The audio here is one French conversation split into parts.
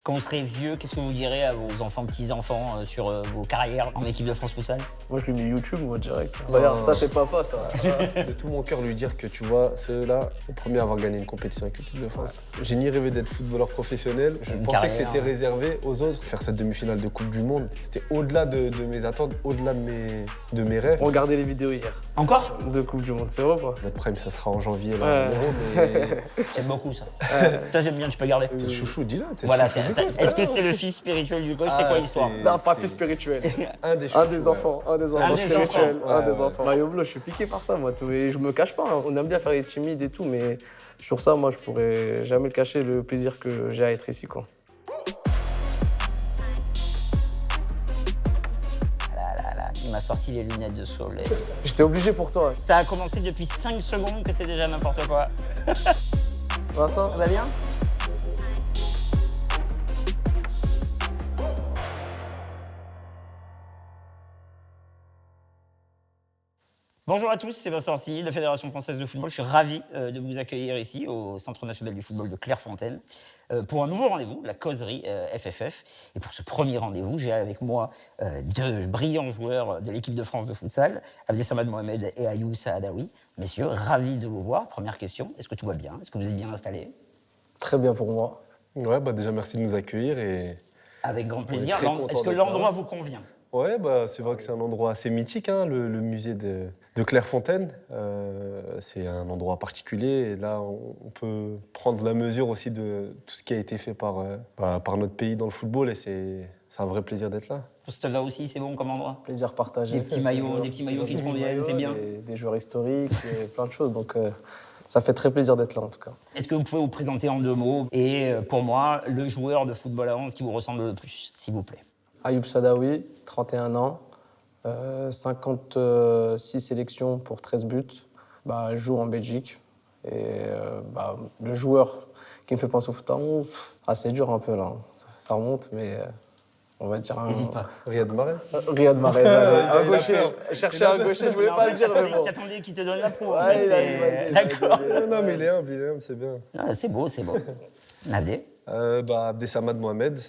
Quand vous serez vieux, qu'est-ce que vous direz à vos enfants, petits-enfants sur vos carrières en équipe de France Futsal? Moi, je lui mets YouTube, moi, direct. Regarde, ça, c'est papa, ça. De tout mon cœur lui dire que tu vois, ceux-là, les premiers à avoir gagné une compétition avec l'équipe de France. J'ai ni rêvé d'être footballeur professionnel, je Une pensais que carrière. c'était réservé aux autres. Faire cette demi-finale de Coupe du Monde, c'était au-delà de mes attentes, au-delà de mes rêves. Regardez les vidéos hier Encore? de Coupe du Monde, c'est vrai ou pas? Notre prime, ça sera en janvier, là, Ouais. en Euro, mais J'aime beaucoup ça. Ça j'aime bien, tu peux garder. t'es le chouchou, dis-le. t'es le Voilà, chouchou du coach. est-ce que c'est le fils spirituel du coach? C'est quoi l'histoire? Non, pas plus spirituel. Un des Un des chouchous, enfants, un des enfants des spirituels, enfants. un des Ouais, enfants. Mario Blo, je suis piqué par ça, moi. Et je me cache pas, hein. On aime bien faire les timides et tout, mais sur ça, moi, je pourrais jamais le cacher, le plaisir que j'ai à être ici, quoi. Il m'a sorti les lunettes de soleil. J'étais obligé pour toi. Ça a commencé depuis 5 secondes que c'est déjà n'importe quoi. Vincent, Ça va bien? Bonjour à tous, c'est Vincent Orsigny de la Fédération française de football. Je suis ravi de vous accueillir ici au Centre national du football de Clairefontaine pour un nouveau rendez-vous, la causerie FFF. Et pour ce premier rendez-vous, j'ai avec moi deux brillants joueurs de l'équipe de France de futsal, Abdessamad Mohamed et Ayoub Saadawi. Messieurs, ravi de vous voir. Première question, est-ce que tout va bien? Est-ce que vous êtes bien installés? très bien pour moi. Ouais, bah déjà merci de nous accueillir et Avec grand plaisir. très contents Est-ce que d'être là. l'endroit vous convient? ouais, bah, c'est vrai que c'est un endroit assez mythique, hein, le musée de Clairefontaine. C'est un endroit particulier et là, on peut prendre la mesure aussi de tout ce qui a été fait par notre pays dans le football et c'est un vrai plaisir d'être là. Pour ce là aussi, c'est bon comme endroit? Plaisir partagé. Des petits maillots qui te conviennent, c'est bien. Des joueurs historiques, et plein de choses. Donc, ça fait très plaisir d'être là, en tout cas. Est-ce que vous pouvez vous présenter en 2 mots? Et pour moi, le joueur de football à 11 qui vous ressemble le plus, s'il vous plaît. Ayoub Saadawi, 31 ans, 56 sélections pour 13 buts. Je joue en Belgique. Et le joueur qui me fait penser au foot à 11, c'est dur un peu là. Ça remonte, mais on va dire un... N'hésite pas. Riyad Mahrez. Riyad Mahrez, il un a gaucher. peur. Chercher un gaucher, je voulais En pas fait, le dire, mais bon. t'attendais qu'il te donne la pro. en Ouais, fait, il a c'est- D'accord. Non, mais il est humble, c'est bien. Ah, c'est beau, c'est beau. Nadé. Abdessamad Mohamed.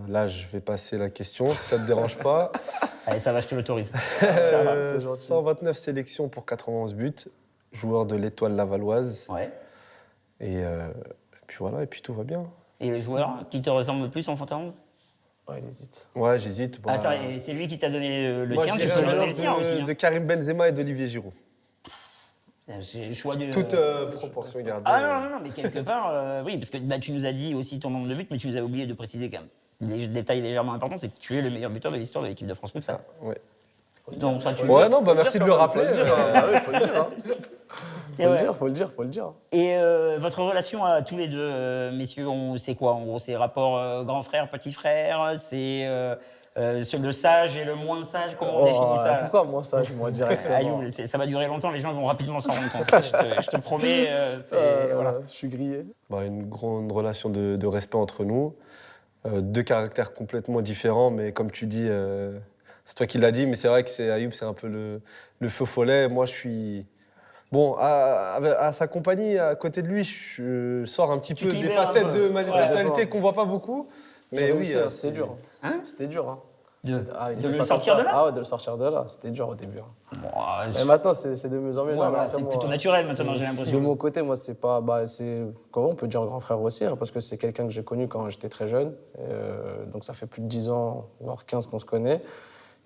Là, je vais passer la question, si ça ne te dérange pas. Allez, ça va, je te l'autorise. Ça va. c'est gentil. 129 sélections pour 91 buts, joueur de l'Étoile Lavalloise. Ouais. Et puis voilà, et puis tout va bien. Et le joueur qui te ressemble le plus en fond à 11? Ouais, il hésite. Ouais, j'hésite. Attends, et c'est lui qui t'a donné le Moi, tien, je tu dirais peux un donner le mélange tien aussi. de Karim Benzema et d'Olivier Giroud. C'est le choix du... Toute proportion gardée. Ah non, mais quelque part, oui, parce que tu nous as dit aussi ton nombre de buts, mais tu nous as oublié de préciser quand même. Le détail légèrement important, c'est que tu es le meilleur buteur de l'histoire de l'équipe de France Futsal. Ouais. Donc ça, tu Ouais, non, bah merci de le rappeler. Faut le dire, hein. Ah oui, faut le dire. Hein. Et Faut ouais. le dire, faut le dire, faut le dire. Et votre relation à tous les deux, messieurs, c'est quoi en gros? C'est rapport grand frère, petit frère? C'est le sage et le moins sage? Comment on définit ça? Pourquoi moi ça, moi directement Ayoub, ça va durer longtemps, les gens vont rapidement s'en rendre compte. Je te promets, voilà. Je suis grillé. Une grande relation de respect entre nous. Deux caractères complètement différents, mais comme tu dis, c'est toi qui l'as dit, mais c'est vrai que Ayoub, c'est un peu le feu follet. Moi, je suis... Bon, à sa compagnie, à côté de lui, je sors un petit Tu peu te des libères un facettes peu. de ma Ouais, personnalité d'accord. qu'on voit pas beaucoup. Mais oui, c'était c'est dur. Hein C'était dur. Hein. De Il était le pas sortir comme de ça. là? Ah ouais, de le sortir de là. C'était dur au début. Hein. Bon, Mais maintenant, c'est de mieux en mieux. ouais, Non, mais voilà, après, c'est moi, plutôt naturel maintenant, j'ai de l'impression. mon côté, moi, c'est pas. C'est. Comment on peut dire grand frère aussi, hein, parce que c'est quelqu'un que j'ai connu quand j'étais très jeune. Donc ça fait plus de 10 ans, voire 15 qu'on se connaît.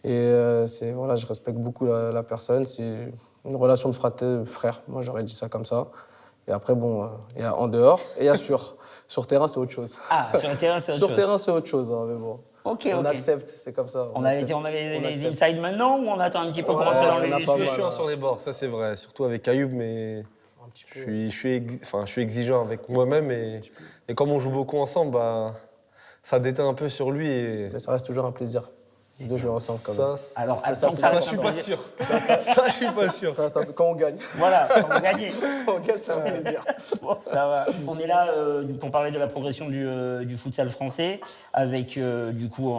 Et voilà, je respecte beaucoup la personne. C'est une relation de frère. Moi, j'aurais dit ça comme ça. Et après, bon, il y a en dehors et il y a sur. Sur terrain, c'est autre chose. Ah, sur le terrain, c'est autre Sur chose. terrain, c'est autre chose, hein, mais bon. Ok, On ok. accepte, c'est comme ça. On a les accepte. insides maintenant ou on attend un petit peu pour Ouais, rentrer dans on le a vif pas du je suis mal, chiant hein. sur les bords, ça c'est vrai. Surtout avec Ayoub, mais Un petit je peu. suis exigeant avec moi-même. Et comme on joue beaucoup ensemble, ça déteint un peu sur lui. Et Mais ça reste toujours un plaisir de jouer ensemble quand même. Alors, ça, tant que ça je reste suis un pas plaisir. sûr. Ça, je suis pas sûr. Ça reste un peu quand on gagne. Voilà, on va gagner. Quand on gagne, c'est un plaisir. Bon, ça va. On est là pour parler de la progression du futsal français, avec du coup,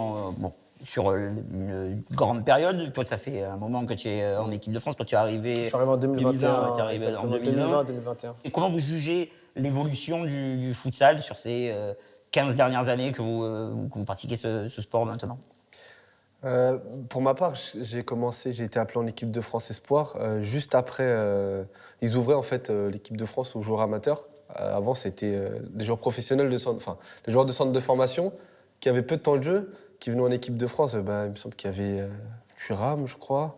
sur une grande période. Toi, ça fait un moment que tu es en équipe de France. Toi, tu es arrivé. Je suis arrivé en 2021. tu es arrivé en exactement, 2020. 2021. Et comment vous jugez l'évolution du futsal sur ces 15 dernières années que vous pratiquez ce sport maintenant? Pour ma part, j'ai été appelé en équipe de France Espoir juste après. Ils ouvraient en fait l'équipe de France aux joueurs amateurs. Avant, c'était des joueurs professionnels les joueurs de centre de formation qui avaient peu de temps de jeu, qui venaient en équipe de France. Il me semble qu'il y avait Thuram, je crois,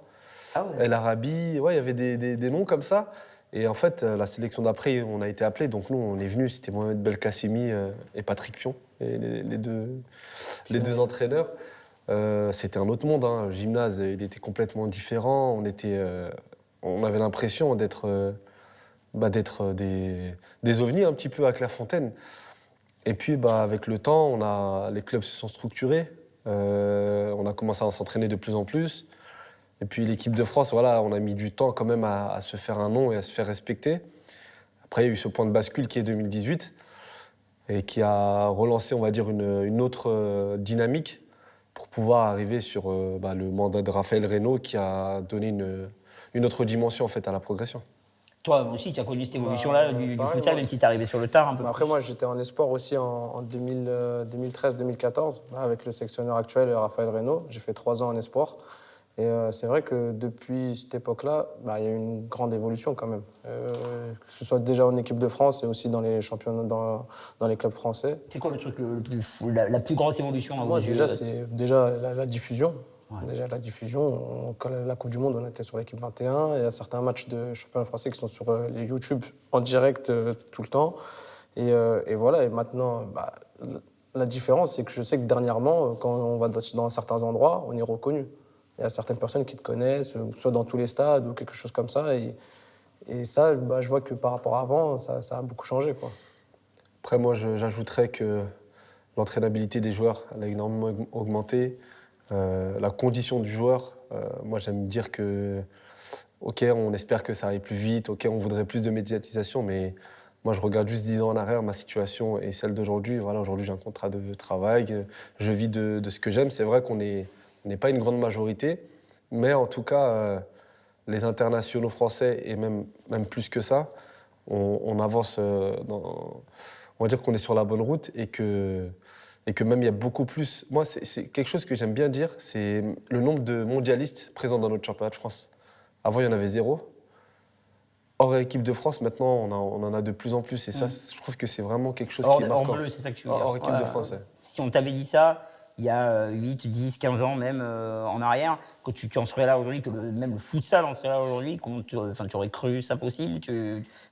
Ah ouais. El Arabi. Ouais, il y avait des noms comme ça. Et en fait, la sélection d'après, on a été appelés. Donc nous, on est venus. C'était Mohamed Belkacemi et Patrick Pion, et les deux entraîneurs. C'était un autre monde, hein. Le gymnase, il était complètement différent. On avait l'impression d'être des ovnis un petit peu à Clairefontaine. Et puis, avec le temps, les clubs se sont structurés. On a commencé à s'entraîner de plus en plus. Et puis l'équipe de France, voilà, on a mis du temps quand même à se faire un nom et à se faire respecter. Après, il y a eu ce point de bascule qui est 2018 et qui a relancé, on va dire, une autre dynamique pour pouvoir arriver sur le mandat de Raphaël Reynaud qui a donné une autre dimension en fait à la progression. Toi aussi, tu as connu cette évolution-là du pareil, futsal, moi. même si tu es arrivé sur le tard un peu. Après, moi, j'étais en espoir aussi en 2013-2014, avec le sectionneur actuel, Raphaël Reynaud. J'ai fait 3 ans en espoir. Et c'est vrai que depuis cette époque-là, il y a eu une grande évolution quand même. Que ce soit déjà en équipe de France et aussi dans les championnats, dans les clubs français. C'est quoi le truc le plus fou, la plus grosse évolution à Moi, vos yeux? déjà, c'est déjà la diffusion. Ouais. Déjà, la diffusion. Quand la Coupe du Monde, on était sur l'équipe 21. Il y a certains matchs de championnat français qui sont sur les YouTube en direct tout le temps. Et voilà. Et maintenant, la différence, c'est que je sais que dernièrement, quand on va dans certains endroits, on est reconnu. Il y a certaines personnes qui te connaissent, soit dans tous les stades ou quelque chose comme ça. Et ça, je vois que par rapport à avant, ça a beaucoup changé, quoi. Après, moi, j'ajouterais que l'entraînabilité des joueurs elle a énormément augmenté. La condition du joueur, moi, j'aime dire que, OK, on espère que ça aille plus vite, OK, on voudrait plus de médiatisation, mais moi, je regarde juste 10 ans en arrière, ma situation et celle d'aujourd'hui. Voilà, aujourd'hui, j'ai un contrat de travail, je vis de ce que j'aime. C'est vrai qu'on n'est pas une grande majorité, mais en tout cas, les internationaux français, et même plus que ça, on avance on va dire qu'on est sur la bonne route et que même il y a beaucoup plus. Moi, c'est quelque chose que j'aime bien dire, c'est le nombre de mondialistes présents dans notre championnat de France. Avant, il y en avait 0. Hors équipe de France, maintenant, on en a de plus en plus. Et ça, je trouve que c'est vraiment quelque chose qui est marquant. Hors bleu, c'est ça que tu veux dire. Hors équipe de France, ouais. Si on t'avait dit ça, il y a 8, 10, 15 ans même en arrière, que tu en serais là aujourd'hui, que même le futsal en serait là aujourd'hui, tu aurais cru ça possible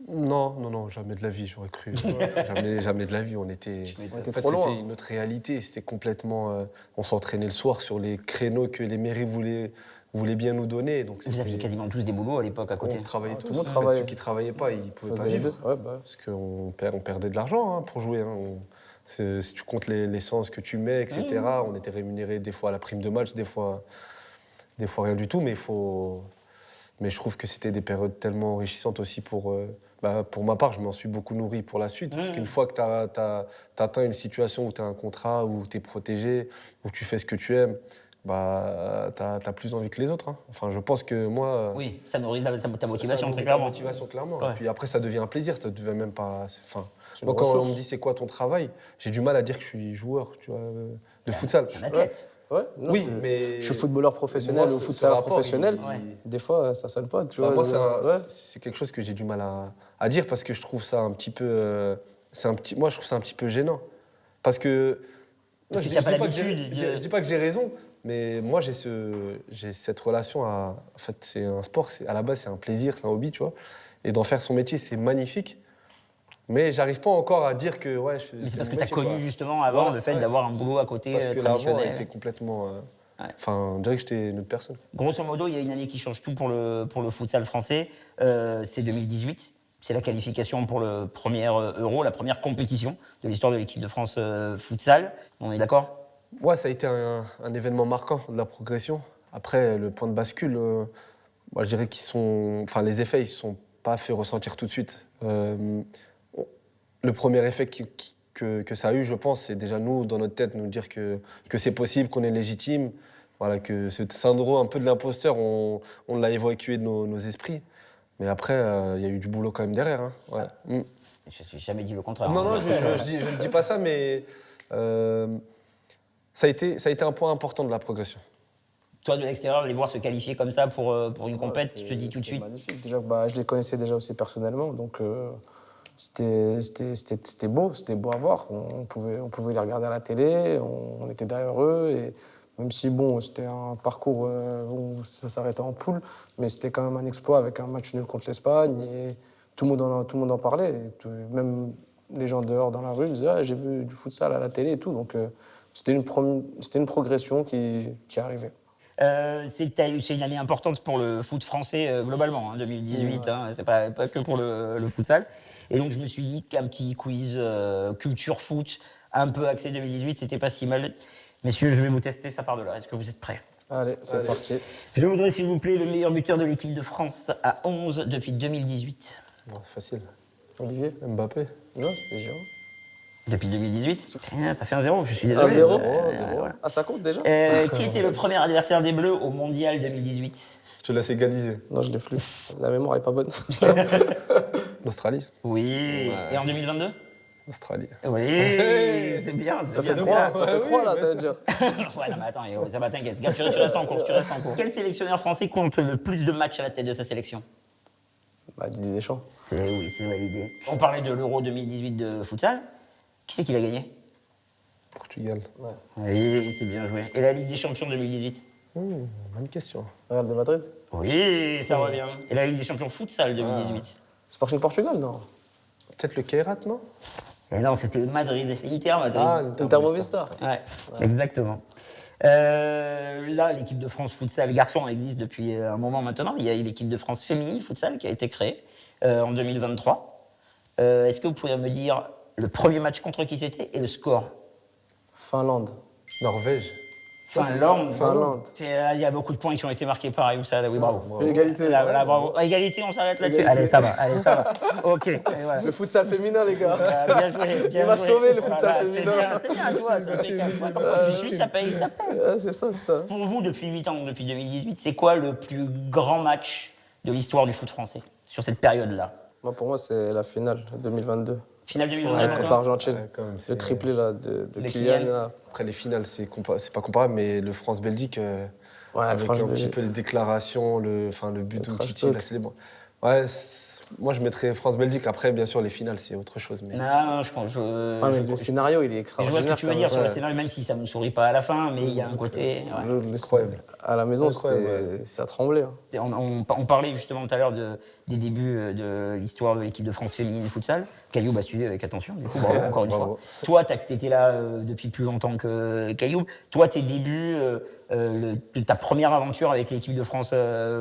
Non, jamais de la vie, j'aurais cru. Jamais de la vie. On était trop loin. C'était une autre réalité. C'était complètement. On s'entraînait le soir sur les créneaux que les mairies voulaient bien nous donner. Donc Vous aviez quasiment tous des boulots à l'époque à côté. On travaillait tous. Tout le monde En fait, travaillait. ceux qui ne travaillaient pas, ils ne pouvaient pas Faisait les vivre. deux. Ouais, bah. Parce qu'on perdait de l'argent pour jouer. Si tu comptes l'essence que tu mets, etc., on était rémunérés des fois à la prime de match, des fois rien du tout. Mais je trouve que c'était des périodes tellement enrichissantes aussi pour ma part, je m'en suis beaucoup nourri pour la suite. Parce qu'une fois que tu as atteint une situation où tu as un contrat, où tu es protégé, où tu fais ce que tu aimes, tu as plus envie que les autres. Enfin, je pense que moi... Oui, ça nourrit ta motivation, ça très nourrit clairement. ta motivation, clairement. Ouais. Et puis après, ça devient un plaisir. Ça devient même pas... C'est Moi, une quand on ressource. me dit c'est quoi ton travail, j'ai du mal à dire que je suis joueur de futsal. Un athlète. Ouais, non, Oui, mais... je suis footballeur professionnel Moi, ou ce futsaleur rapport, professionnel. Ouais. Des fois, ça sonne pas. Tu vois, moi, ouais. c'est quelque chose que j'ai du mal à dire parce que je trouve ça un petit peu... moi, je trouve ça un petit peu gênant. Parce que... Parce que je t'as pas dis l'habitude. je dis pas que j'ai raison, mais moi, j'ai cette relation à... En fait, c'est un sport, à la base, c'est un plaisir, c'est un hobby, tu vois. Et d'en faire son métier, c'est magnifique. Mais j'arrive pas encore à dire que... Ouais, Mais c'est parce que mon tu as métier, connu quoi. justement avant Voilà, le fait ouais. d'avoir un boulot à côté Parce que l'avant traditionnel. était complètement... Ouais. Enfin, on dirait que j'étais une autre personne. Grosso modo, il y a une année qui change tout pour le futsal français. C'est 2018. C'est la qualification pour le premier Euro, la première compétition de l'histoire de l'équipe de France futsal. On est d'accord? Ouais, ça a été un événement marquant de la progression. Après, le point de bascule, moi, je dirais les effets, ils ne se sont pas fait ressentir tout de suite. Le premier effet que ça a eu, je pense, c'est déjà nous, dans notre tête, nous dire que c'est possible, qu'on est légitime. Voilà, que ce syndrome un peu de l'imposteur, on l'a évacué de nos esprits. Mais après, il y a eu du boulot quand même derrière. Hein. Ouais. J'ai jamais dit le contraire. Non, hein. je ne dis pas ça, mais Ça a été un point important de la progression. Toi, de l'extérieur, les voir se qualifier comme ça pour une compète, tu te dis tout de C'était suite. magnifique. Déjà, je les connaissais déjà aussi personnellement, donc c'était beau à voir. On pouvait les regarder à la télé, on était derrière eux, et même si bon, c'était un parcours où ça s'arrêtait en poule, mais c'était quand même un exploit avec un match nul contre l'Espagne, et tout le monde en parlait, même les gens dehors dans la rue disaient ah, j'ai vu du futsal à la télé et tout, donc c'était une progression qui arrivait. C'est une année importante pour le foot français globalement, 2018. C'est pas que pour le futsal. Et donc je me suis dit qu'un petit quiz culture foot un peu axé 2018, c'était pas si mal. Messieurs, je vais vous tester, ça part de là. Est-ce que vous êtes prêts? Allez, c'est parti. Je voudrais, s'il vous plaît, le meilleur buteur de l'équipe de France à 11 depuis 2018. Bon, c'est facile. Olivier? Mbappé. Non, c'était Giroud. Depuis 2018 Ça fait un 0, je suis désolé. 1-0. Voilà. Ah, ça compte déjà? Qui était le premier adversaire des Bleus au Mondial 2018? Je te laisse égaliser. Non, je l'ai plus. La mémoire, elle est pas bonne. L'Australie. Oui. Ouais. Et en 2022? Australie. Oui, c'est bien. Ça bien, fait c'est 3, bien. ça fait 3 là, ça veut dire. Ouais, non, mais attends, ça va, t'inquiète. Gab, tu restes en course, tu restes en course. Quel sélectionneur français compte le plus de matchs à la tête de sa sélection? Bah, Didier Deschamps. Oui, c'est validé. On parlait de l'Euro 2018 de futsal. Qui c'est qui l'a gagné? Portugal. Ouais. Oui, c'est bien joué. Et la Ligue des Champions 2018? Bonne question. Real de Madrid. Oui, ça revient. Et la Ligue des Champions futsal 2018? Sporting Portugal, non? Peut-être le Kairat, non? Et non, c'était Madrid. Inter Madrid. Inter Movistar. Ouais, exactement. Là, l'équipe de France futsal garçon existe depuis un moment maintenant. Il y a l'équipe de France féminine futsal qui a été créée en 2023. Est-ce que vous pourriez me dire le premier match contre qui c'était et le score? Finlande. Norvège. Finlande. Il y a beaucoup de points qui ont été marqués par Ayoub Saad. Oui, bravo. Égalité. Bravo. Égalité, on s'arrête là-dessus. Allez, ça va. Ok. Et voilà. Le futsal féminin, les gars. Bien joué. Il m'a sauvé, le futsal féminin. C'est bien, tu vois. Comme tu suis, ça paye. C'est ça. Pour vous, depuis 8 ans, depuis 2018, c'est quoi le plus grand match de l'histoire du foot français sur cette période-là? Moi, pour moi, c'est la finale 2022. Finale 2022 Ouais, contre l'Argentine. Ouais, quand même, Le c'est- triplé là, de De Kylian. Kylian. Là. Après, les finales, c'est pas comparable, mais le France-Belgique, Ouais, avec France un Belgique. petit peu les déclarations, le but Le de trash Titi, talk. là, c'est les bons. Ouais, moi, je mettrais France-Belgique. Après, bien sûr, les finales, c'est autre chose. Mais... Non, je pense. Ouais, mais le scénario, il est Je extraordinaire. vois ce que tu veux quand dire même. sur le Ouais. scénario, même si ça ne me sourit pas à la fin, mais il y a un côté. Ouais. Incroyable. À la maison, Incroyable, ça tremblait. Hein. On parlait justement tout à l'heure des débuts de l'histoire de l'équipe de France féminine futsal. Cailloub a suivi avec attention, du coup, bravo, encore une Bravo. fois. Toi, tu étais là depuis plus longtemps que Cailloub. Toi, tes débuts, ta première aventure avec l'équipe de France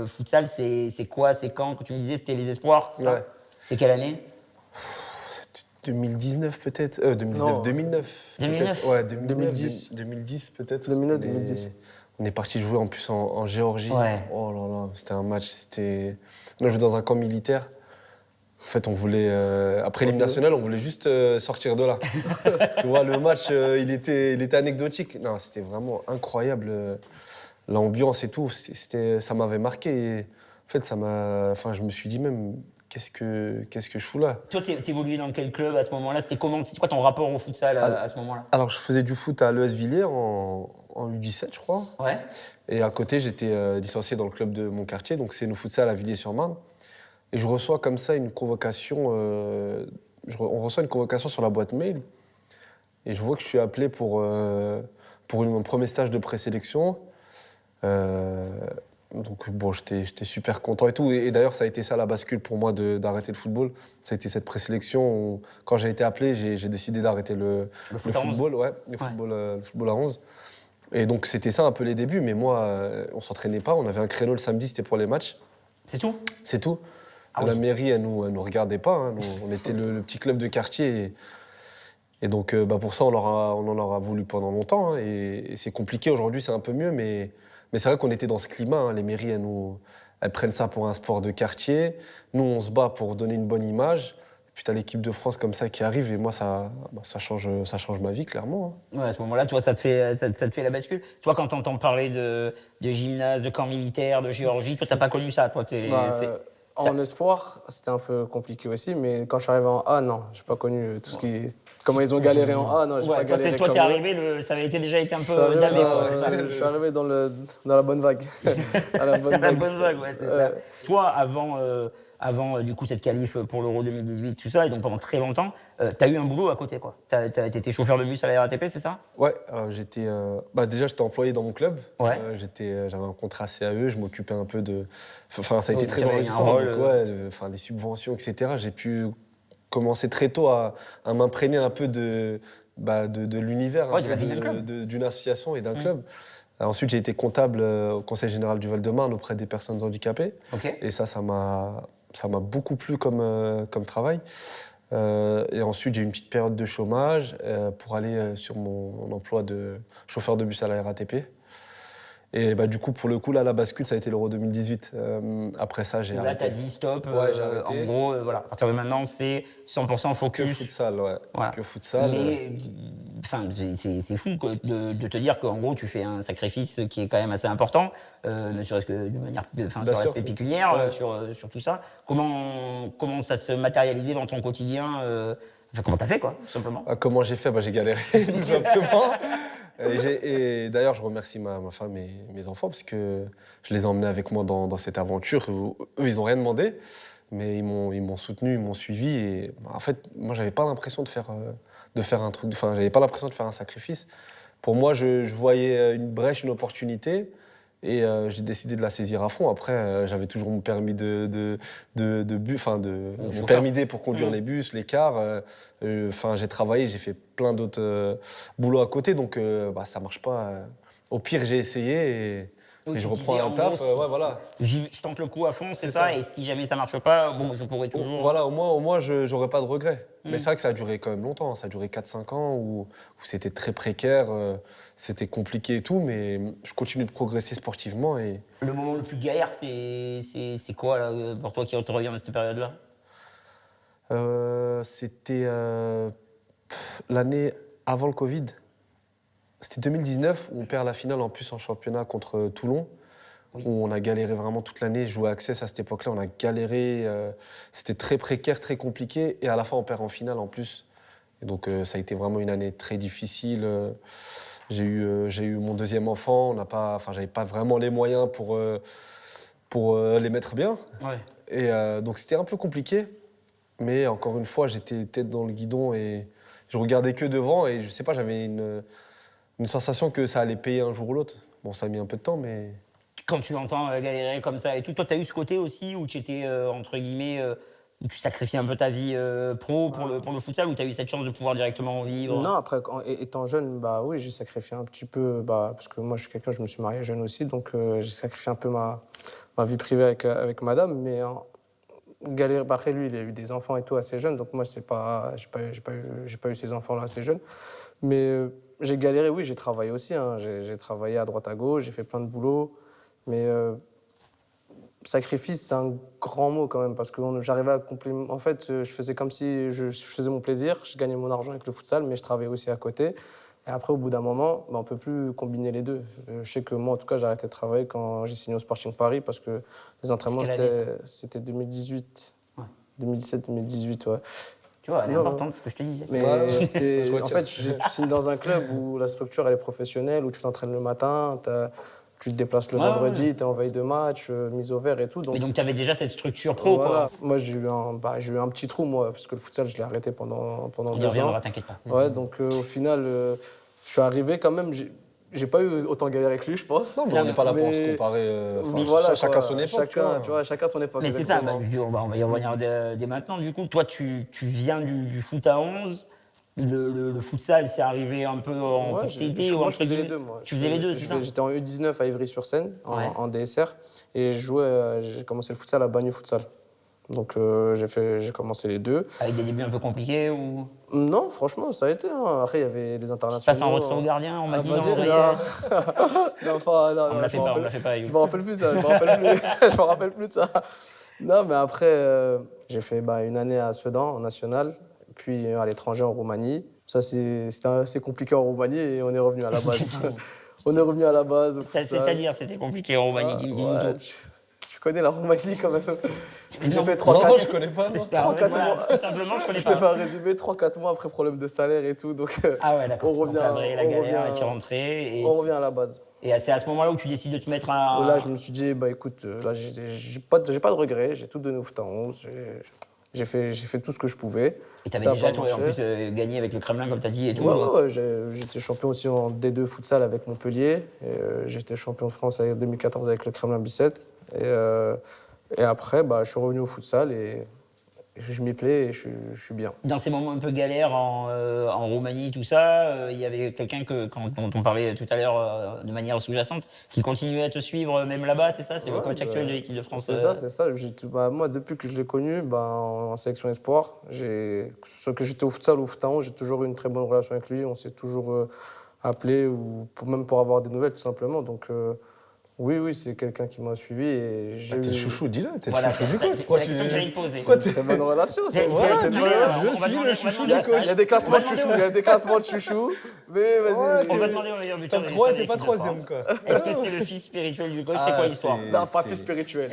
futsal, c'est quoi? C'est quand? Quand tu me disais c'était les espoirs, c'est ça? Ouais. C'est quelle année? C'est 2019 peut-être 2019, Non. 2009. 2009. peut-être. Ouais, 2010. 2010 peut-être. 2009, On est- 2010. On est parti jouer en plus en Géorgie. Ouais. Oh là là, c'était un match. On a joué dans un camp militaire. En fait, on voulait, après l'hymne national, on voulait juste sortir de là. Tu vois, le match, il était anecdotique. Non, c'était vraiment incroyable. L'ambiance et tout, ça m'avait marqué. Et, en fait, je me suis dit même, qu'est-ce que je fous là? Toi, t'évoluais dans quel club à ce moment-là? C'était quoi ton rapport au futsal à ce moment-là? Alors, je faisais du foot à l'ES Villiers en U17, je crois. Ouais. Et à côté, j'étais licencié dans le club de mon quartier, donc c'est nous futsal à Villiers-sur-Marne. Et je reçois comme ça une convocation, on reçoit une convocation sur la boîte mail. Et je vois que je suis appelé pour mon premier stage de présélection. Donc bon, j'étais super content et tout. Et d'ailleurs, ça a été ça la bascule pour moi d'arrêter le football. Ça a été cette présélection où, quand j'ai été appelé, j'ai décidé d'arrêter le foot à 11. football, ouais, le football à 11. Et donc c'était ça un peu les débuts, mais moi, on s'entraînait pas. On avait un créneau le samedi, c'était pour les matchs. C'est tout? C'est tout. Ah La oui. mairie, elle nous regardait pas. Hein. On était le petit club de quartier. Et donc, pour ça, on en aura voulu pendant longtemps. Hein. Et c'est compliqué. Aujourd'hui, c'est un peu mieux. Mais c'est vrai qu'on était dans ce climat. Hein. Les mairies, elles prennent ça pour un sport de quartier. Nous, on se bat pour donner une bonne image. Puis, tu as l'équipe de France comme ça qui arrive. Et moi, ça change ma vie, clairement. Hein. Ouais, à ce moment-là, toi, ça te fait la bascule. Toi, quand t'entends parler de gymnase, de camp militaire, de Géorgie, toi, t'as pas connu ça, toi. En espoir, c'était un peu compliqué aussi, mais quand je suis arrivé en A, non, j'ai pas connu tout ce qui... Comment ils ont galéré en A, non, j'ai pas Ouais, galéré toi, comme t'es eux. arrivé, ça avait déjà été un Je peu suis arrivé, damné, quoi, c'est ça. je suis arrivé dans la bonne vague. À la bonne La vague. bonne vague, ouais, c'est ça. Toi, avant du coup, cette qualif pour l'Euro 2018, tout ça, et donc pendant très longtemps, t'as eu un boulot à côté, quoi. T'étais chauffeur de bus à la RATP, c'est ça? Ouais, alors déjà j'étais employé dans mon club. Ouais. J'avais un contrat CAE, je m'occupais un peu de. Enfin, ça a été Donc, très t'avais un enrichissant. rôle, Donc, ouais, des subventions, etc. J'ai pu commencer très tôt à m'imprégner un peu de l'univers, Ouais, de la vie d'un club. d'une association et d'un club. Ensuite, j'ai été comptable au Conseil général du Val-de-Marne auprès des personnes handicapées. Ok. Et ça m'a beaucoup plu comme travail. Et ensuite, j'ai eu une petite période de chômage pour aller sur mon emploi de chauffeur de bus à la RATP. Et du coup, pour le coup, là, la bascule, ça a été l'Euro 2018. Après ça, j'ai Là, arrêté. t'as dit stop. Ouais, j'ai arrêté. En gros, voilà. À partir de maintenant, c'est 100% Que focus. futsal, ouais. Voilà. Que futsal. Mais enfin, c'est fou de te dire qu'en gros, tu fais un sacrifice qui est quand même assez important, ne serait-ce que de manière, sur Bien sûr. l'aspect pécuniaire, Ouais. sur tout ça. Comment ça se matérialisait dans ton quotidien enfin, comment t'as fait, quoi, tout simplement? Comment j'ai fait? J'ai galéré, tout simplement. Et d'ailleurs, je remercie ma femme et mes enfants parce que je les ai emmenés avec moi dans cette aventure où eux, ils n'ont rien demandé, mais ils m'ont soutenu, ils m'ont suivi. Et en fait, moi, j'avais pas l'impression de faire un truc. Enfin, j'avais pas l'impression de faire un sacrifice. Pour moi, je voyais une brèche, une opportunité. Et j'ai décidé de la saisir à fond. Après, j'avais toujours mon permis mon permis D pour conduire les bus, les cars. J'ai travaillé, j'ai fait plein d'autres boulots à côté, donc ça marche pas. Au pire, j'ai essayé et Donc, je tu reprends disais, un en taf. gros, Voilà. je tente le coup à fond, c'est C'est ça, ça. et si jamais ça marche pas, bon, je pourrais toujours. Voilà, au moins j'aurais pas de regrets. Mais c'est vrai que ça a duré quand même longtemps. Ça a duré 4-5 ans où c'était très précaire, c'était compliqué et tout, mais je continue de progresser sportivement. Et Le moment le plus galère, c'est quoi, là, pour toi qui te revient de cette période-là? c'était l'année avant le Covid. C'était 2019 où on perd la finale en plus en championnat contre Toulon. Oui. Où on a galéré vraiment toute l'année. Je jouais à Access à cette époque-là, on a galéré. C'était très précaire, très compliqué. Et à la fin, on perd en finale en plus. Et donc, ça a été vraiment une année très difficile. J'ai eu mon deuxième enfant. J'avais pas vraiment les moyens pour les mettre bien. Ouais. Et donc, c'était un peu compliqué. Mais encore une fois, j'étais tête dans le guidon et je regardais que devant. Et je sais pas, j'avais une sensation que ça allait payer un jour ou l'autre. Bon, ça a mis un peu de temps, mais... Quand tu entends galérer comme ça et tout, toi, tu as eu ce côté aussi où tu étais, entre guillemets, où tu sacrifies un peu ta vie pro pour le futsal, où tu as eu cette chance de pouvoir directement en vivre? Non, après, étant jeune, oui, j'ai sacrifié un petit peu, parce que moi, je suis quelqu'un, je me suis marié jeune aussi, donc j'ai sacrifié un peu ma vie privée avec madame, mais galère. Après, lui, il a eu des enfants et tout assez jeune, donc moi, j'ai pas eu ces enfants-là assez jeunes. Mais j'ai galéré, oui, j'ai travaillé aussi, hein. J'ai travaillé à droite à gauche, j'ai fait plein de boulot, mais sacrifice, c'est un grand mot quand même, parce que j'arrivais à accomplir. En fait, je faisais comme si je faisais mon plaisir, je gagnais mon argent avec le futsal, mais je travaillais aussi à côté. Et après, au bout d'un moment, on ne peut plus combiner les deux. Je sais que moi, en tout cas, j'ai arrêté de travailler quand j'ai signé au Sporting Paris, parce que les entraînements, C'est quelle année, c'était 2018. Ouais. 2017-2018, ouais. Tu vois, elle est Non, importante, ce que je te disais. Mais Je en retiens. fait, je signe dans un club où la structure elle est professionnelle, où tu t'entraînes le matin, tu te déplaces le Ouais, vendredi, ouais. tu es en veille de match, mise au vert et tout. Mais donc, tu avais déjà cette structure pro, voilà. quoi. Moi, j'ai eu un petit trou, moi, parce que le futsal, je l'ai arrêté pendant On y 2 ans. reviendra, t'inquiète pas. Ouais, donc au final, je suis arrivé quand même. J'ai pas eu autant galéré que lui, je pense. Non, mais on n'est pas là pour Mais- se comparer. Voilà, Chacun quoi. son époque. Chacun son époque. Mais c'est ça, exactement. on va y revenir dès maintenant. Du coup, toi, tu viens du foot à 11. Le futsal, c'est arrivé un peu en Ouais, petite idée ou moi, entre je faisais les guillemets. deux, moi. Tu faisais les deux, c'est ça? J'étais en U19 à Ivry-sur-Seine, Ouais. en DSR, et j'ai commencé le futsal à Bagnoux Futsal. Donc j'ai commencé les deux. Avec des débuts un peu compliqués ou. Non, franchement, ça a été, hein. Après, il y avait des Tu internationaux. passes en retrait au gardien, on m'a dit bah, dans non. l'oreillette. Non, enfin, non, On me l'a fait pas, on me l'a fait pas. Je me rappelle plus ça, je me rappelle plus. Je me rappelle plus de ça. Non, mais après, j'ai fait une année à Sedan, en national, puis à l'étranger, en Roumanie. Ça, c'était assez compliqué en Roumanie et on est revenu à la base. On est revenu à la base, au futsal. C'est-à-dire, c'était compliqué en Roumanie, dis-nous Ouais, tout. tu connais la Roumanie quand même. J'ai Non. fait Non, 3-4 je connais pas. Non. Alors, 3-4 voilà, mois. tout simplement, je connais Je t'ai fait pas. un résumé, 3-4 mois après problème de salaire et tout, donc Ah ouais, d'accord. on revient, Donc, après la on galère, revient- et tu es rentré. on revient à la base. Et c'est à ce moment-là où tu décides de te mettre Où là, je à. me suis dit, bah écoute, là, j'ai pas de regrets, j'ai tout donné au foot à 11, j'ai fait tout ce que je pouvais. Et tu avais Ça a déjà, pas toi, en marché. plus, gagné avec le Kremlin, comme tu as dit, et tout. Ouais, ouais, ouais, j'étais champion aussi en D2 futsal avec Montpellier. J'étais champion de France en 2014 avec le Kremlin Bicêtre. Et après, bah, je suis revenu au futsal et je m'y plais et je suis bien. Dans ces moments un peu galères en Roumanie, tout ça, il y avait quelqu'un dont on parlait tout à l'heure de manière sous-jacente, qui continuait à te suivre même là-bas, c'est ça? C'est le Ouais, coach bah, actuel de l'équipe de France. C'est ça, c'est ça. Bah, moi, depuis que je l'ai connu, bah, en sélection espoir, soit que j'étais au futsal ou au foot à 11, j'ai toujours eu une très bonne relation avec lui. On s'est toujours appelé, ou même pour avoir des nouvelles, tout simplement. Donc, oui, c'est quelqu'un qui m'a suivi. Et j'ai T'es le eu chouchou, dis-le. T'es le Voilà, chouchou c'est du coach. c'est Pourquoi la question que j'allais te poser. Pourquoi une très bonne relation. C'est- Voilà, c'est- c'est non, une mais bonne- alors, je on va suis demander- le on va chouchou demander du coach. Il y a des classements de on va chouchou, demander il y a des classements de chouchou. Mais vas-y. On va demander au meilleur buteur Top de 3, l'histoire de t'es pas l'équipe de troisième, France. quoi. Est-ce que c'est le fils spirituel du coach? C'est Ah, quoi l'histoire? c'est- Non, pas plus spirituel.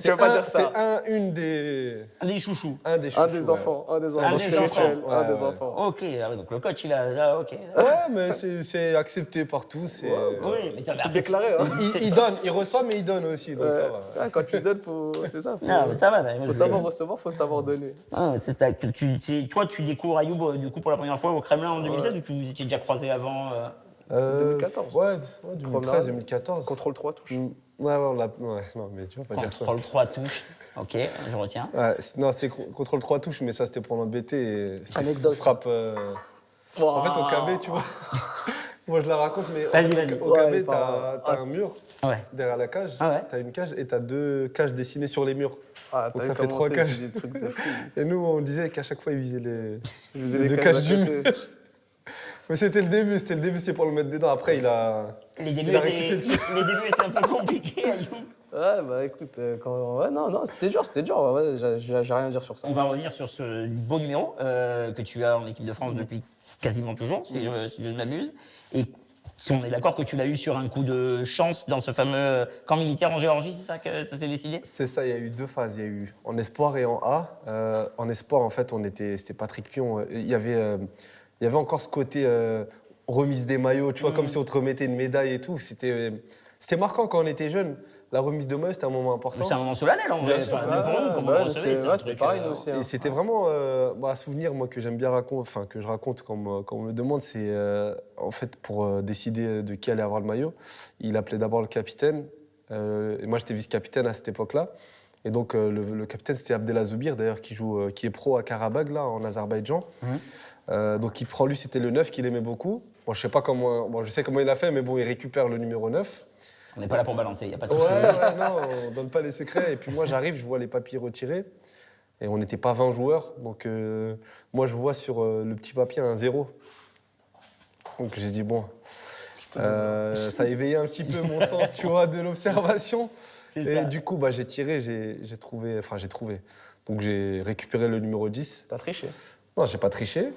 Tu veux pas dire ça. C'est une des. Un des chouchous. Un des Un chouchous, des ouais. enfants, un des Un enfants des spirituels, enfants, un ouais, des ouais. enfants. Ok, ah ouais, donc le coach, il a. Là, ok. Ouais, mais c'est accepté partout. C'est Oui, mais C'est déclaré, hein. il donne, il reçoit, mais il donne aussi, donc ça va. Ouais, quand tu donnes, c'est ça. Non, mais ça va. Faut savoir recevoir, faut savoir donner. Ah, c'est ça. Toi, tu découvres Ayoub du coup pour la première fois au Kremlin en 2016 ou tu vous étiez déjà croisés avant 2014. Ouais, 2013, 2014. Contrôle 3 touches. Ouais, non, mais tu vas pas dire ça. Contrôle 3 touches. Ok, je retiens. Ouais, non, c'était contrôle 3 touches, mais ça c'était pour l'embêter. Et Anecdote. frappe. En fait, au KB, tu vois. Moi, je la raconte, mais Vas-y. au Ouais, KB, il parle. t'as un mur Ouais. derrière la cage. Ah ouais. T'as une cage et t'as 2 cages dessinées sur les murs. Ah, Donc t'as ça vu fait comment 3 t'es, cages. des trucs de fou. Et nous, on disait qu'à chaque fois, ils visaient les. Je faisais Les les deux cages cages du d'à côté. Mais c'était le début, c'était pour le mettre dedans. Après, il a. Les débuts, Il a récupéré étaient un peu compliqués, Ayoub. Ouais, bah écoute, ouais, non, c'était dur. Ouais, j'ai rien à dire sur ça. On va revenir sur ce beau numéro que tu as en équipe de France depuis quasiment toujours, si je ne m'abuse. Et on est d'accord que tu l'as eu sur un coup de chance dans ce fameux camp militaire en Géorgie, c'est ça que ça s'est décidé? C'est ça, il y a eu 2 phases. Il y a eu en espoir et en A. En espoir, en fait, c'était Patrick Pion. Il y avait encore ce côté remise des maillots, tu vois, comme si on te remettait une médaille et tout. C'était marquant quand on était jeune. La remise de maillot, c'était un moment important. C'est un moment solennel en vrai. Bien sûr. Enfin, même pour nous, comme on le recevait, c'est un c'était truc, pareil, nous aussi. hein. Et c'était vraiment un souvenir, moi, que j'aime bien raconter, enfin, que je raconte quand on me le demande. C'est en fait pour décider de qui allait avoir le maillot. Il appelait d'abord le capitaine. Et moi, j'étais vice-capitaine à cette époque-là. Et donc, le capitaine, c'était Abdelazoubir, d'ailleurs, qui est pro à Karabagh, là, en Azerbaïdjan. Donc, il prend, lui, c'était le 9 qu'il aimait beaucoup. Bon, je sais pas comment, je sais comment il a fait, mais bon, il récupère le numéro 9. On n'est pas là pour balancer, il n'y a pas de Ouais, souci. non, on donne pas les secrets. Et puis moi, j'arrive, je vois les papiers retirés. Et on n'était pas 20 joueurs. Donc moi, je vois sur le petit papier un 0. Donc j'ai dit, bon, ça a éveillé un petit peu mon sens, tu vois, de l'observation. C'est Et ça. du coup, j'ai tiré, j'ai trouvé. Donc j'ai récupéré le numéro 10. T'as triché. Non, j'ai pas triché.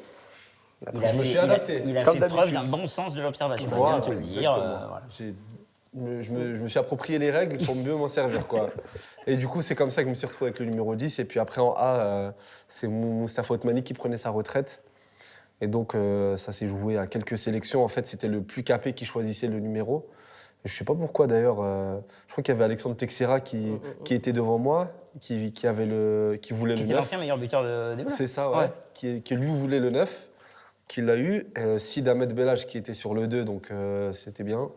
Il a Je me fait- suis adapté. Il a Comme fait preuve d'habitude. d'un bon sens de l'observation, on va Voilà, bien te le dire. exactement. Voilà. Je me suis approprié les règles pour mieux m'en servir, quoi. Et du coup, c'est comme ça que je me suis retrouvé avec le numéro 10. Et puis après, en A, c'est Moustapha Otmani qui prenait sa retraite. Et donc, ça s'est joué à quelques sélections. En fait, c'était le plus capé qui choisissait le numéro. Et je ne sais pas pourquoi, d'ailleurs. Je crois qu'il y avait Alexandre Texera qui était devant moi, qui voulait Qui le était 9. l'ancien meilleur buteur des Bleus. C'est ça, ouais. Ouais. Qui lui voulait le 9, qui l'a eu. Sid Ahmed Bellage qui était sur le 2, donc c'était bien.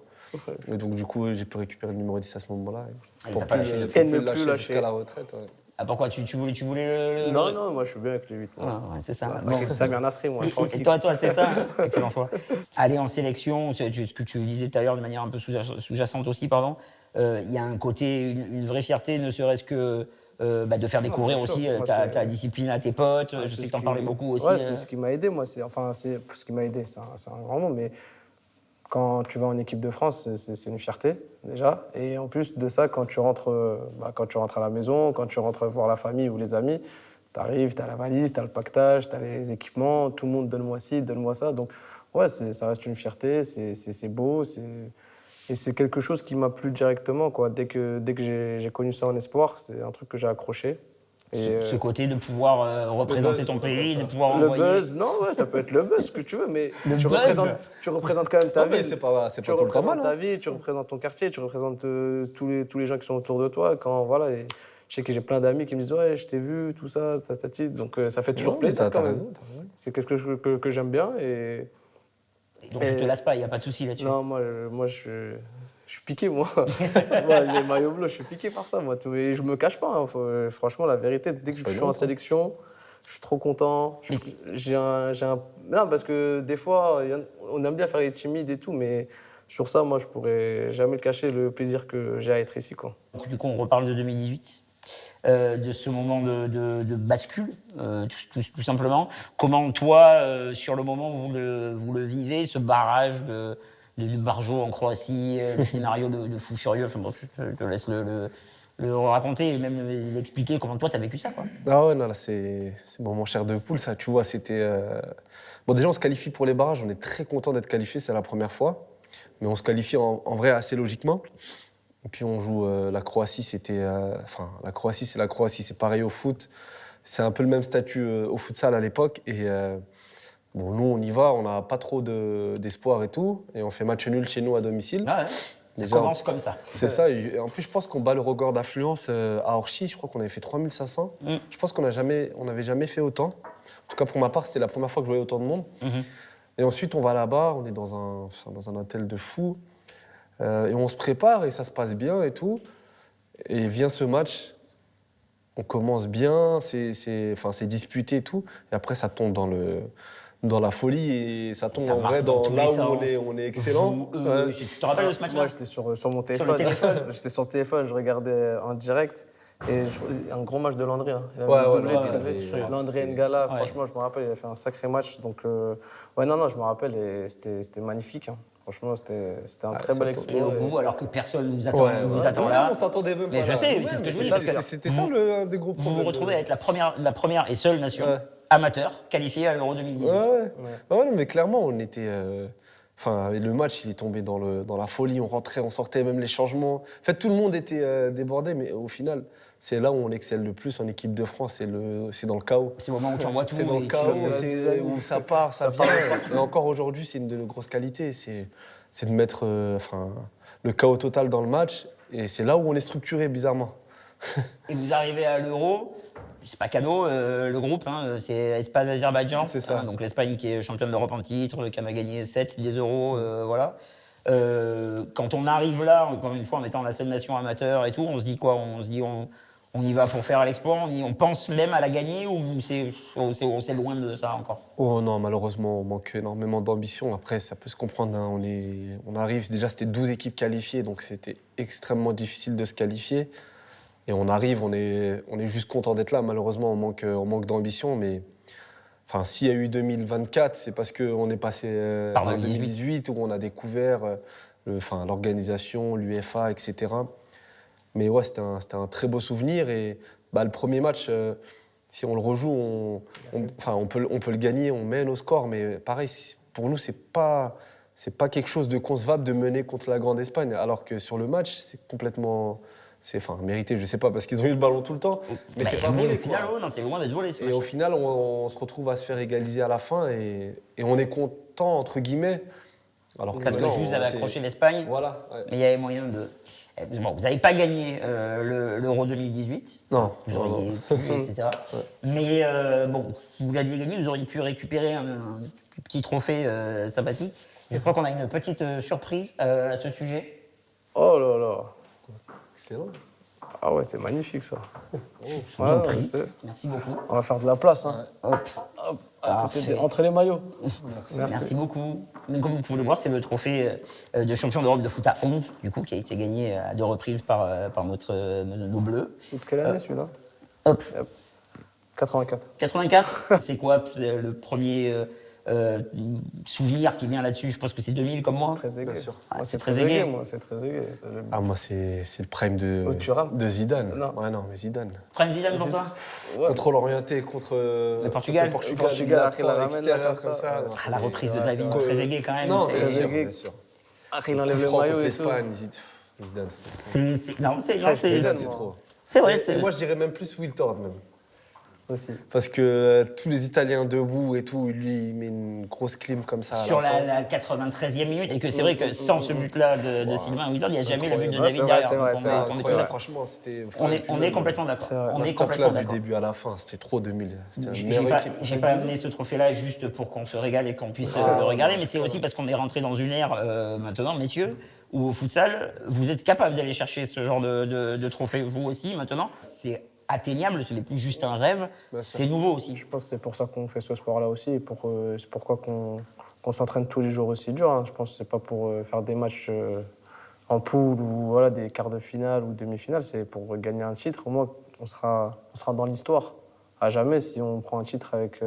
Et donc, du coup, j'ai pu récupérer le numéro 10 à ce moment-là. Et Pour t'as pas plus lâché le- le- pour Et plus ne le plus lâcher lâcher. jusqu'à la retraite. Ouais. Ah, pourquoi tu voulais le. Non, moi je suis bien avec les 8. Ah, ouais, c'est ça. Bon. Bon. C'est Samir Nasri, moi. Et tranquille. toi, c'est ça. Excellent choix. Aller en sélection, c'est ce que tu disais tout à l'heure de manière un peu sous-jacente aussi, pardon. Il y a un côté, une vraie fierté, ne serait-ce que de faire découvrir bien sûr. aussi Moi, ta discipline à tes potes. Je C'est sais que ce t'en qui- parlais beaucoup aussi. Ouais, c'est ce qui m'a aidé, moi. C'est ce qui m'a aidé, c'est un grand mot, mais quand tu vas en équipe de France, c'est une fierté, déjà. Et en plus de ça, quand tu rentres à la maison, quand tu rentres voir la famille ou les amis, t'arrives, t'as la valise, t'as le pactage, t'as les équipements, tout le monde donne-moi ci, donne-moi ça. Donc, ouais, ça reste une fierté, c'est beau, Et c'est quelque chose qui m'a plu directement, quoi. Dès que j'ai connu ça en espoir, c'est un truc que j'ai accroché. Et, Ce côté de pouvoir représenter buzz, ton on appelle pays, ça. de pouvoir le envoyer... buzz, non, ouais, ça peut être le buzz, ce que tu veux, mais Le tu buzz. représentes quand même ta Non, mais ville. c'est pas Tu tout le temps représentes mal. ta Hein. ville, tu représentes ton quartier, tu représentes tous les gens qui sont autour de toi. Quand, voilà, et je sais que j'ai plein d'amis qui me disent ouais, je t'ai vu, tout ça, tatati. Donc ça fait toujours Non, mais plaisir t'as quand même. raison, t'as raison. C'est quelque chose que j'aime bien. Donc tu te Et- lasses pas, il n'y a pas de souci là-dessus. Non, moi je suis piqué, moi. Moi, les maillots bleus, je suis piqué par ça, moi. Et je me cache pas, hein. Franchement, la vérité, dès que je pas suis en évident, sélection, je suis trop content. Mais Non, parce que des fois, on aime bien faire les timides et tout, mais sur ça, moi, je pourrais jamais le cacher, le plaisir que j'ai à être ici, quoi. Donc, du coup, on reparle de 2018, de ce moment de bascule, tout simplement. Comment toi, sur le moment, vous le vivez, ce barrage de Barjo en Croatie, le scénario de fou furieux, enfin, bon, je te laisse le raconter et même l'expliquer comment toi, tu as vécu ça, quoi. Ah ouais, non, là, c'est mon cher de poule, ça, tu vois, c'était... Bon, déjà, on se qualifie pour les barrages, on est très content d'être qualifié, c'est la première fois. Mais on se qualifie en vrai assez logiquement. Et puis on joue la Croatie, c'était... Enfin, la Croatie, c'est pareil au foot. C'est un peu le même statut au futsal à l'époque. Et bon, nous, on y va, on n'a pas trop d'espoir et tout. Et on fait match nul chez nous à domicile. Ah ouais, ça Déjà, commence comme ça. C'est ça. Et en plus, je pense qu'on bat le record d'affluence à Orchies. Je crois qu'on avait fait 3500. Je pense qu'on n'avait jamais fait autant. En tout cas, pour ma part, c'était la première fois que je voyais autant de monde. Et ensuite, on va là-bas, on est dans un hôtel de fou. Et on se prépare et ça se passe bien et tout. Et vient ce match, on commence bien, c'est disputé et tout. Et après, ça tombe dans la folie et ça tombe Ça en marque vrai dans dans tous là les où sens. on est excellent. Ouais. Tu te rappelles de ce match-là? Moi, j'étais sur mon téléphone. téléphone. J'étais sur le téléphone, je regardais en direct. Et un gros match de Landry. Hein. Il avait Ouais, doublé, ouais, triplé. ouais, Landry c'était- Ngala, Ouais. franchement, je me rappelle, il a fait un sacré match. Donc, ouais, non, je me rappelle, et c'était magnifique. Hein. Franchement, c'était un très bel Et exploit. au bout, alors que personne nous attend, Ouais, nous ouais. attend Ouais, là. on s'attendait même Mais pas je là. sais, Ouais, c'est ce que mais je dis. Parce que C'était ça un des gros vous problèmes. vous retrouvez avec la première et seule nation Ouais. amateur qualifiée à l'Euro 2018. Ouais, ouais. Ouais, non, mais clairement, on était. Enfin, le match, il est tombé dans la folie. On rentrait, on sortait, même les changements. En fait, tout le monde était débordé, mais au final, c'est là où on excelle le plus en équipe de France. C'est dans le chaos. C'est le moment où tu envoies tout. C'est dans le et chaos, tu- c'est- où ça part, ça vient. Et encore aujourd'hui, c'est une de nos grosses qualités. C'est de mettre le chaos total dans le match. Et c'est là où on est structuré, bizarrement. Et vous arrivez à l'Euro, c'est pas cadeau, le groupe, hein, c'est Espagne-Azerbaïdjan. C'est ça. Hein, donc l'Espagne qui est championne d'Europe en titre, qui a gagné 7 des euros, voilà. Quand on arrive là, encore une fois, en étant la seule nation amateur et tout, on se dit quoi? On se dit on y va pour faire l'exploit, on pense même à la gagner ou c'est loin de ça encore? Oh non, malheureusement, on manque énormément d'ambition. Après, ça peut se comprendre. Hein. On arrive, déjà, c'était 12 équipes qualifiées, donc c'était extrêmement difficile de se qualifier. Et on arrive, on est juste content d'être là. Malheureusement, on manque d'ambition. Mais enfin, s'il y a eu 2024, c'est parce qu'on est passé Par par 2018. 2018, où on a découvert l'organisation, l'UEFA, etc. Mais ouais, c'était un très beau souvenir. Et bah, le premier match, si on le rejoue, on peut le gagner, on mène au score. Mais pareil, pour nous, c'est pas quelque chose de concevable de mener contre la Grande Espagne. Alors que sur le match, c'est complètement... mérité, je sais pas, parce qu'ils ont eu le ballon tout le temps. Mais c'est pas Au volé, final, quoi. non, c'est loin d'être volé ce Et match. au final, on se retrouve à se faire égaliser à la fin. Et on est content, entre guillemets. Alors Parce que non, juste avez c'est- accroché l'Espagne. Voilà. Ouais. Mais il y avait moyen de. Bon, vous n'avez pas gagné l'Euro 2018. Non. Vous auriez pu, etc. Mais bon, si vous l'aviez gagné, vous auriez pu récupérer un petit trophée sympathique. Je crois qu'on a une petite surprise à ce sujet. Oh là là. Excellent. Ah ouais, c'est magnifique, ça. Je vous en Ouais, prie. je sais. Merci beaucoup. On va faire de la place, hein. Hop. Hop, Parfait. entre les maillots. Merci beaucoup. Donc, comme vous pouvez le voir, c'est le trophée de champion d'Europe de foot à 11, du coup, qui a été gagné à 2 reprises par nos Bleus. De quelle année, celui-là? Hop. 84. 84, c'est quoi le premier souvenir qui vient là-dessus? Je pense que c'est 2000 comme moi. Très aigué. Bien sûr. Moi, c'est c'est très très aigué. aigué, moi, c'est très aigué. Ah, moi, c'est le prime Au Thuram. de Zidane. Non. Ouais, non, mais Zidane. Prime Zidane pour toi? Ouais. Contrôle orienté contre Le Portugal. contre Le Portugal, il après, la ramène là, extérieur comme ça. Ah, la reprise de Ouais, David, c'est très vrai. aigué quand même. Non, c'est- bien sûr, aigué. bien sûr. Après, il enlève Coup le franc maillot contre et tout. l'Espagne, Zidane, c'était trop. Non, Zidane, C'est moi. trop. c'est vrai. Et moi, je dirais même plus Wiltord, même. Aussi. Parce que tous les Italiens debout et tout, lui, il met une grosse clim comme ça. À Sur fin. la 93e minute, et que c'est vrai que sans ce but-là de Sylvain Wiltord, il n'y a jamais le but de Incroyable. David Ouais, derrière. c'est vrai, Donc c'est on est- vrai, on est c'est complètement- vrai. Franchement, c'était. on est complètement d'accord. C'est vrai. On La est complètement stock-là du d'accord. début à la fin, c'était trop 2000. C'était une J'ai meilleure pas, équipe. j'ai pas amené ce trophée-là juste pour qu'on se régale et qu'on puisse le regarder, mais c'est aussi parce qu'on est rentré dans une ère maintenant, messieurs, où au futsal, vous êtes capable d'aller chercher ce genre de trophée, vous aussi maintenant. C'est atteignable, ce n'est plus juste un rêve, c'est nouveau aussi. Je pense que c'est pour ça qu'on fait ce sport-là aussi, et c'est pourquoi qu'on s'entraîne tous les jours aussi dur. Hein. Je pense que c'est pas pour faire des matchs en poule ou voilà, des quarts de finale ou demi-finale, c'est pour gagner un titre. Au moins, on sera dans l'histoire à jamais si on prend un titre avec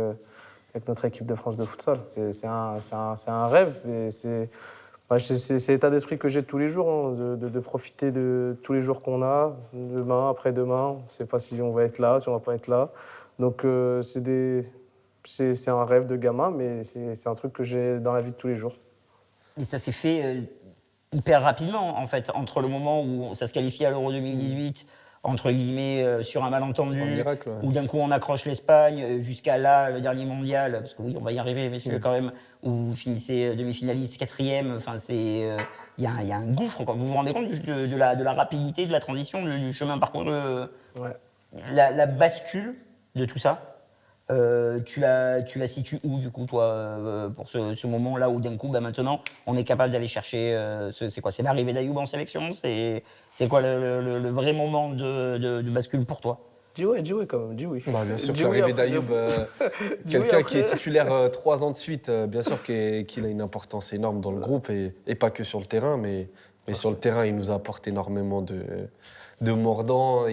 notre équipe de France de futsal. C'est un rêve et c'est l'état d'esprit que j'ai tous les jours, hein, de profiter de tous les jours qu'on a, demain, après-demain. On ne sait pas si on va être là, si on ne va pas être là. Donc c'est un rêve de gamin, mais c'est un truc que j'ai dans la vie de tous les jours. Et ça s'est fait hyper rapidement, en fait, entre le moment où ça se qualifie à l'Euro 2018, entre guillemets, sur un malentendu, C'est un miracle, ouais. où d'un coup on accroche l'Espagne, jusqu'à là, le dernier mondial, parce que oui, on va y arriver, messieurs, quand même, où vous finissez demi-finaliste, quatrième, enfin, il y a un gouffre, quoi. Vous vous rendez compte de la rapidité, de la transition, du chemin parcouru, Ouais. la bascule de tout ça? Tu la situes où, du coup, toi, pour ce moment-là où, d'un coup, bah, maintenant, on est capable d'aller chercher. C'est quoi? C'est l'arrivée d'Ayoub en sélection? C'est quoi le vrai moment de bascule pour toi? Dis oui, quand même, dis oui. Bah, bien sûr, Dis que oui l'arrivée après d'Ayoub, Dis quelqu'un oui qui est après. titulaire 3 ans de suite, bien sûr qu'il a une importance énorme dans le groupe et pas que sur le terrain, mais sur le terrain, il nous apporte énormément de mordants.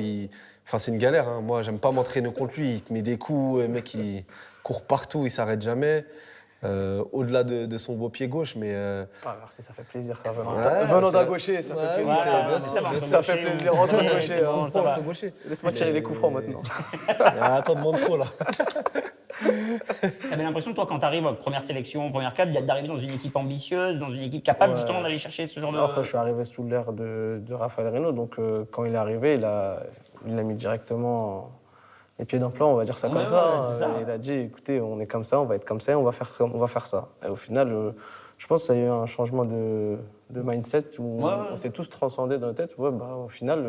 Enfin, c'est une galère. Hein. Moi, j'aime pas m'entraîner contre lui. Il te met des coups, le mec, il court partout, il s'arrête jamais. Au-delà de son beau pied gauche, mais Ah, merci, ça fait plaisir, ça. Ouais, Venant c'est d'un la- gaucher, ça Ouais, fait oui, plaisir. c'est bien mais sûr, va, bien entre Ça gauchers, fait plaisir, entre oui, gauchers. c'est bon, ça va. Laisse-moi tirer les coups francs maintenant. Attends, demande trop là. T'avais l'impression, toi, quand t'arrives en première sélection, première cap, d'arriver dans une équipe ambitieuse, dans une équipe capable, Ouais. justement, d'aller chercher ce genre de... Enfin, je suis arrivé sous l'ère de Raphaël Reynaud, donc quand il est arrivé, il a mis directement les pieds dans le plan, on va dire ça Ouais, comme ouais, ça. c'est ça. Il a dit, écoutez, on est comme ça, on va être comme ça, on va faire ça. Et au final, je pense qu'il y a eu un changement de mindset où Ouais, on s'est tous transcendés dans la tête. Ouais, bah, au final,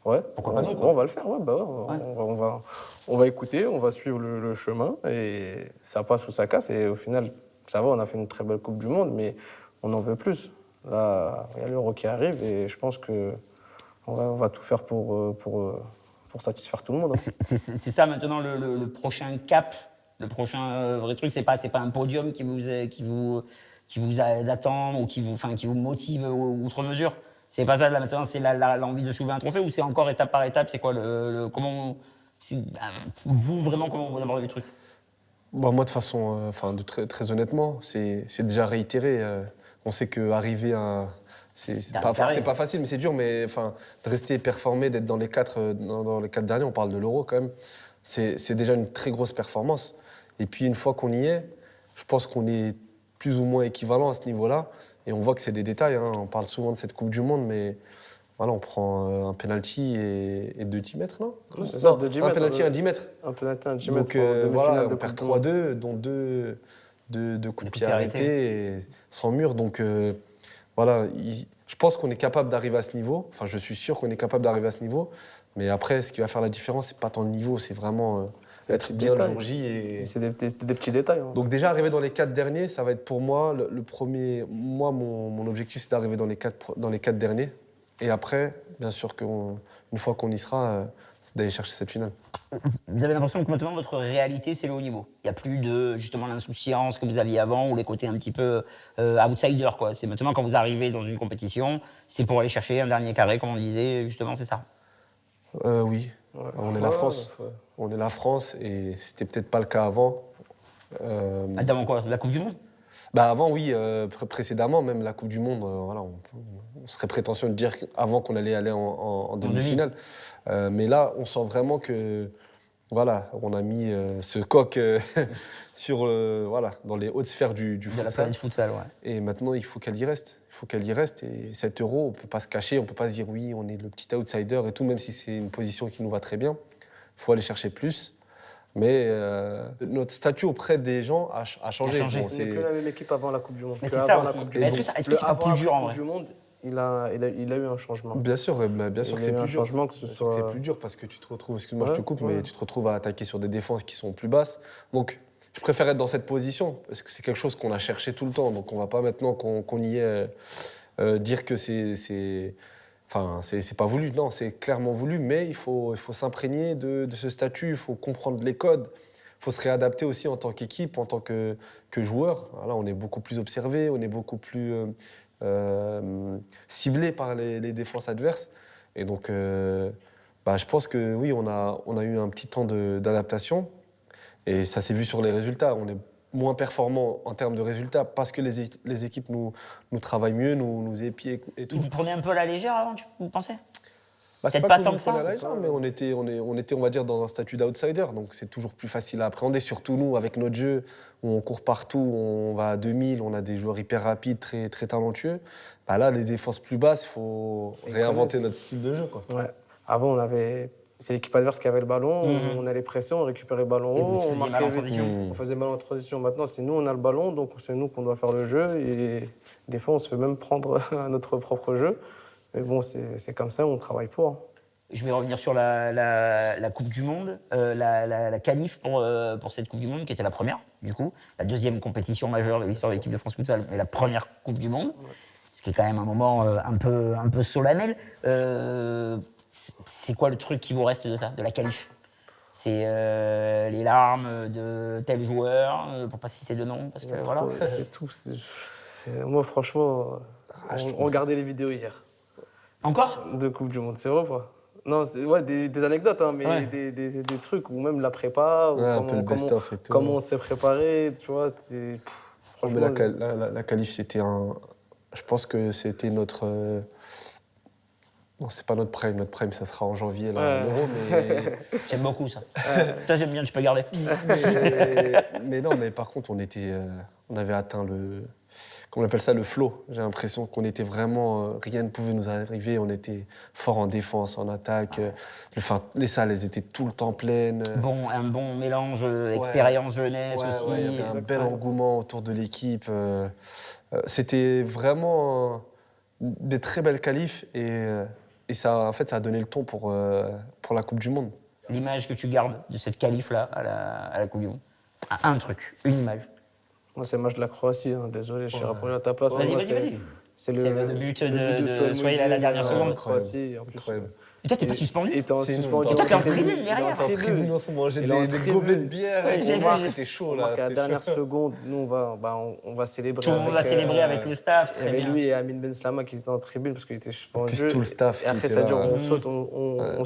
ouais, Pourquoi pas nous, quoi. on va le faire. Ouais, bah, ouais, on va écouter, on va suivre le chemin et ça passe ou ça casse. Et au final, ça va, on a fait une très belle Coupe du Monde, mais on en veut plus. Là, il y a l'Euro qui arrive et je pense qu'on va tout faire pour satisfaire tout le monde. Hein. C'est ça, maintenant, le prochain cap, le prochain vrai truc, c'est pas un podium qui vous attend ou qui vous motive outre mesure. C'est pas ça, là, maintenant, c'est l'envie de soulever un trophée ou c'est encore étape par étape? C'est quoi vous, vraiment, comment vous abordez les trucs? Bon, moi, de façon, très honnêtement, c'est déjà réitéré. On sait qu'arriver à. C'est pas facile, mais c'est dur. Mais enfin, de rester performé, d'être dans les 4 derniers, on parle de l'Euro quand même, c'est déjà une très grosse performance. Et puis, une fois qu'on y est, je pense qu'on est plus ou moins équivalent à ce niveau-là. Et on voit que c'est des détails. Hein. On parle souvent de cette Coupe du Monde, mais voilà, on prend un penalty et 2 10 mètres, non? Oui, c'est ça, Non, de 10 un mètres, penalty à 10 mètres. Un penalty, un 10 mètres. Donc voilà, on de perd Coupe du Monde. 3-2, dont deux coups de pied arrêtés. arrêtés et sans mur. Donc voilà, je pense qu'on est capable d'arriver à ce niveau. Enfin, je suis sûr qu'on est capable d'arriver à ce niveau. Mais après, ce qui va faire la différence, c'est pas tant le niveau, c'est vraiment C'est être des bien le détails. jour J. Et c'est des petits détails. Hein. Donc déjà, arriver dans les 4 derniers, ça va être pour moi le premier... Moi, mon objectif, c'est d'arriver dans les 4 derniers. Et après, bien sûr, une fois qu'on y sera, c'est d'aller chercher cette finale. Vous avez l'impression que maintenant, votre réalité, c'est le haut niveau. Il n'y a plus de, justement, l'insouciance que vous aviez avant ou les côtés un petit peu outsider, quoi. C'est maintenant, quand vous arrivez dans une compétition, c'est pour aller chercher un dernier carré, comme on le disait, justement, c'est ça. Oui, Ouais. on est la France. Ouais. On est la France et c'était peut-être pas le cas avant. Avant quoi? La Coupe du Monde? Bah avant, oui, précédemment, même la Coupe du Monde, voilà, on serait prétentieux de dire avant qu'on allait aller en demi-finale. Mais là, on sent vraiment que, voilà, on a mis ce coq sur, voilà, dans les hautes sphères du De la futsal. planète futsal, ouais. Et maintenant, il faut qu'elle y reste. Il faut qu'elle y reste. Et 7 euros, on ne peut pas se cacher, on ne peut pas se dire oui, on est le petit outsider et tout, même si c'est une position qui nous va très bien. Il faut aller chercher plus. Mais notre statut auprès des gens a changé. changé. On n'est plus la même équipe avant la Coupe du Monde. Mais que c'est avant ça la aussi. Coupe du Mais Monde. est-ce que c'est pas plus dur en La vrai? Coupe du Monde, il a eu un changement. Bien sûr que Il c'est y a eu plus un dur. changement, que ce Bien sûr que soit. c'est plus dur parce que tu te retrouves, excuse-moi, Ouais, je te coupe, ouais. mais tu te retrouves à attaquer sur des défenses qui sont plus basses. Donc, je préfère être dans cette position parce que c'est quelque chose qu'on a cherché tout le temps. Donc, on va pas maintenant qu'on y est dire que c'est pas voulu. Non, c'est clairement voulu, mais il faut s'imprégner de ce statut, il faut comprendre les codes. Il faut se réadapter aussi en tant qu'équipe, en tant que joueur. Là, on est beaucoup plus observé, on est beaucoup plus ciblé par les défenses adverses. Et donc, je pense que oui, on a eu un petit temps d'adaptation. Et ça s'est vu sur les résultats. On est moins performant en termes de résultats parce que les équipes nous travaillent mieux, nous épient et tout. Vous prenez un peu à la légère avant, vous pensez? C'est Peut-être pas que tant nous que ça. prenons à la légère, mais on était, on va dire, dans un statut d'outsider. Donc c'est toujours plus facile à appréhender, surtout nous, avec notre jeu, où on court partout, on va à 2000, on a des joueurs hyper rapides, très, très talentueux. Là, les défenses plus basses, il faut réinventer notre style de jeu, quoi. Ouais. Avant, c'est l'équipe adverse qui avait le ballon, on allait presser, on récupérait le ballon Et haut, vous on faisiez mal en marquait vite. transition. On faisait mal en transition. Maintenant, c'est nous, on a le ballon, donc c'est nous qu'on doit faire le jeu. Et des fois, on se fait même prendre à notre propre jeu. Mais bon, c'est comme ça, on travaille pour. Je vais revenir sur la Coupe du Monde, la qualif pour cette Coupe du Monde, qui était la première, du coup, la deuxième compétition majeure de l'histoire de l'équipe de France Futsal, mais la première Coupe du Monde, ce qui est quand même un moment un peu solennel. C'est quoi le truc qui vous reste de ça, de la qualif? C'est les larmes de tel joueur, pour pas citer de nom, parce que voilà. C'est tout. Moi, franchement, on regardait les vidéos hier Encore? de Coupe du Monde, c'est vrai pas? Non, des anecdotes, hein, mais Ouais. des trucs, ou même la prépa, ou Ouais, un peu le best-of et tout. comment on s'est préparé, tu vois. Mais Franchement, la qualif, c'était je pense que c'était notre. Non, c'est pas notre prime. Notre prime, ça sera en janvier, là, Ouais. l'Euro, mais. J'aime beaucoup ça. Ça, j'aime bien, tu peux garder. mais non, mais par contre, on avait atteint comment on appelle ça, le flow. J'ai l'impression qu'on était vraiment, rien ne pouvait nous arriver. On était fort en défense, en attaque. Les salles, elles étaient tout le temps pleines. Un bon mélange expérience jeunesse aussi. Il y avait un bel exactement. engouement autour de l'équipe. C'était vraiment des très belles qualifs et ça, en fait, ça a donné le ton pour la Coupe du Monde. L'image que tu gardes de cette qualif-là à la Coupe du Monde. Un truc, une image. moi, c'est le match de la Croatie, hein, désolé, je suis répondu à ta place. Vas-y, Moi, vas-y. C'est C'est le but de Sohail à la dernière en seconde. Croatie, en plus. Incroyable. Et toi, t'es pas suspendu? Il était en C'est nous, suspendu. toi, t'es en tribune. tribune Il est derrière. en tribune. on se mangeait Il est en des tribune. gobelets de bière. Ouais, j'ai vu, C'était chaud, On là. marque à la c'était dernière chaud. seconde. Nous, on va célébrer. Tout le monde va avec, célébrer avec le staff, Il y très avait bien. lui et Amin Ben Slama qui étaient en tribune parce qu'il était suspendu. Plus tout le staff Et qui après, était ça là. dure, on saute, on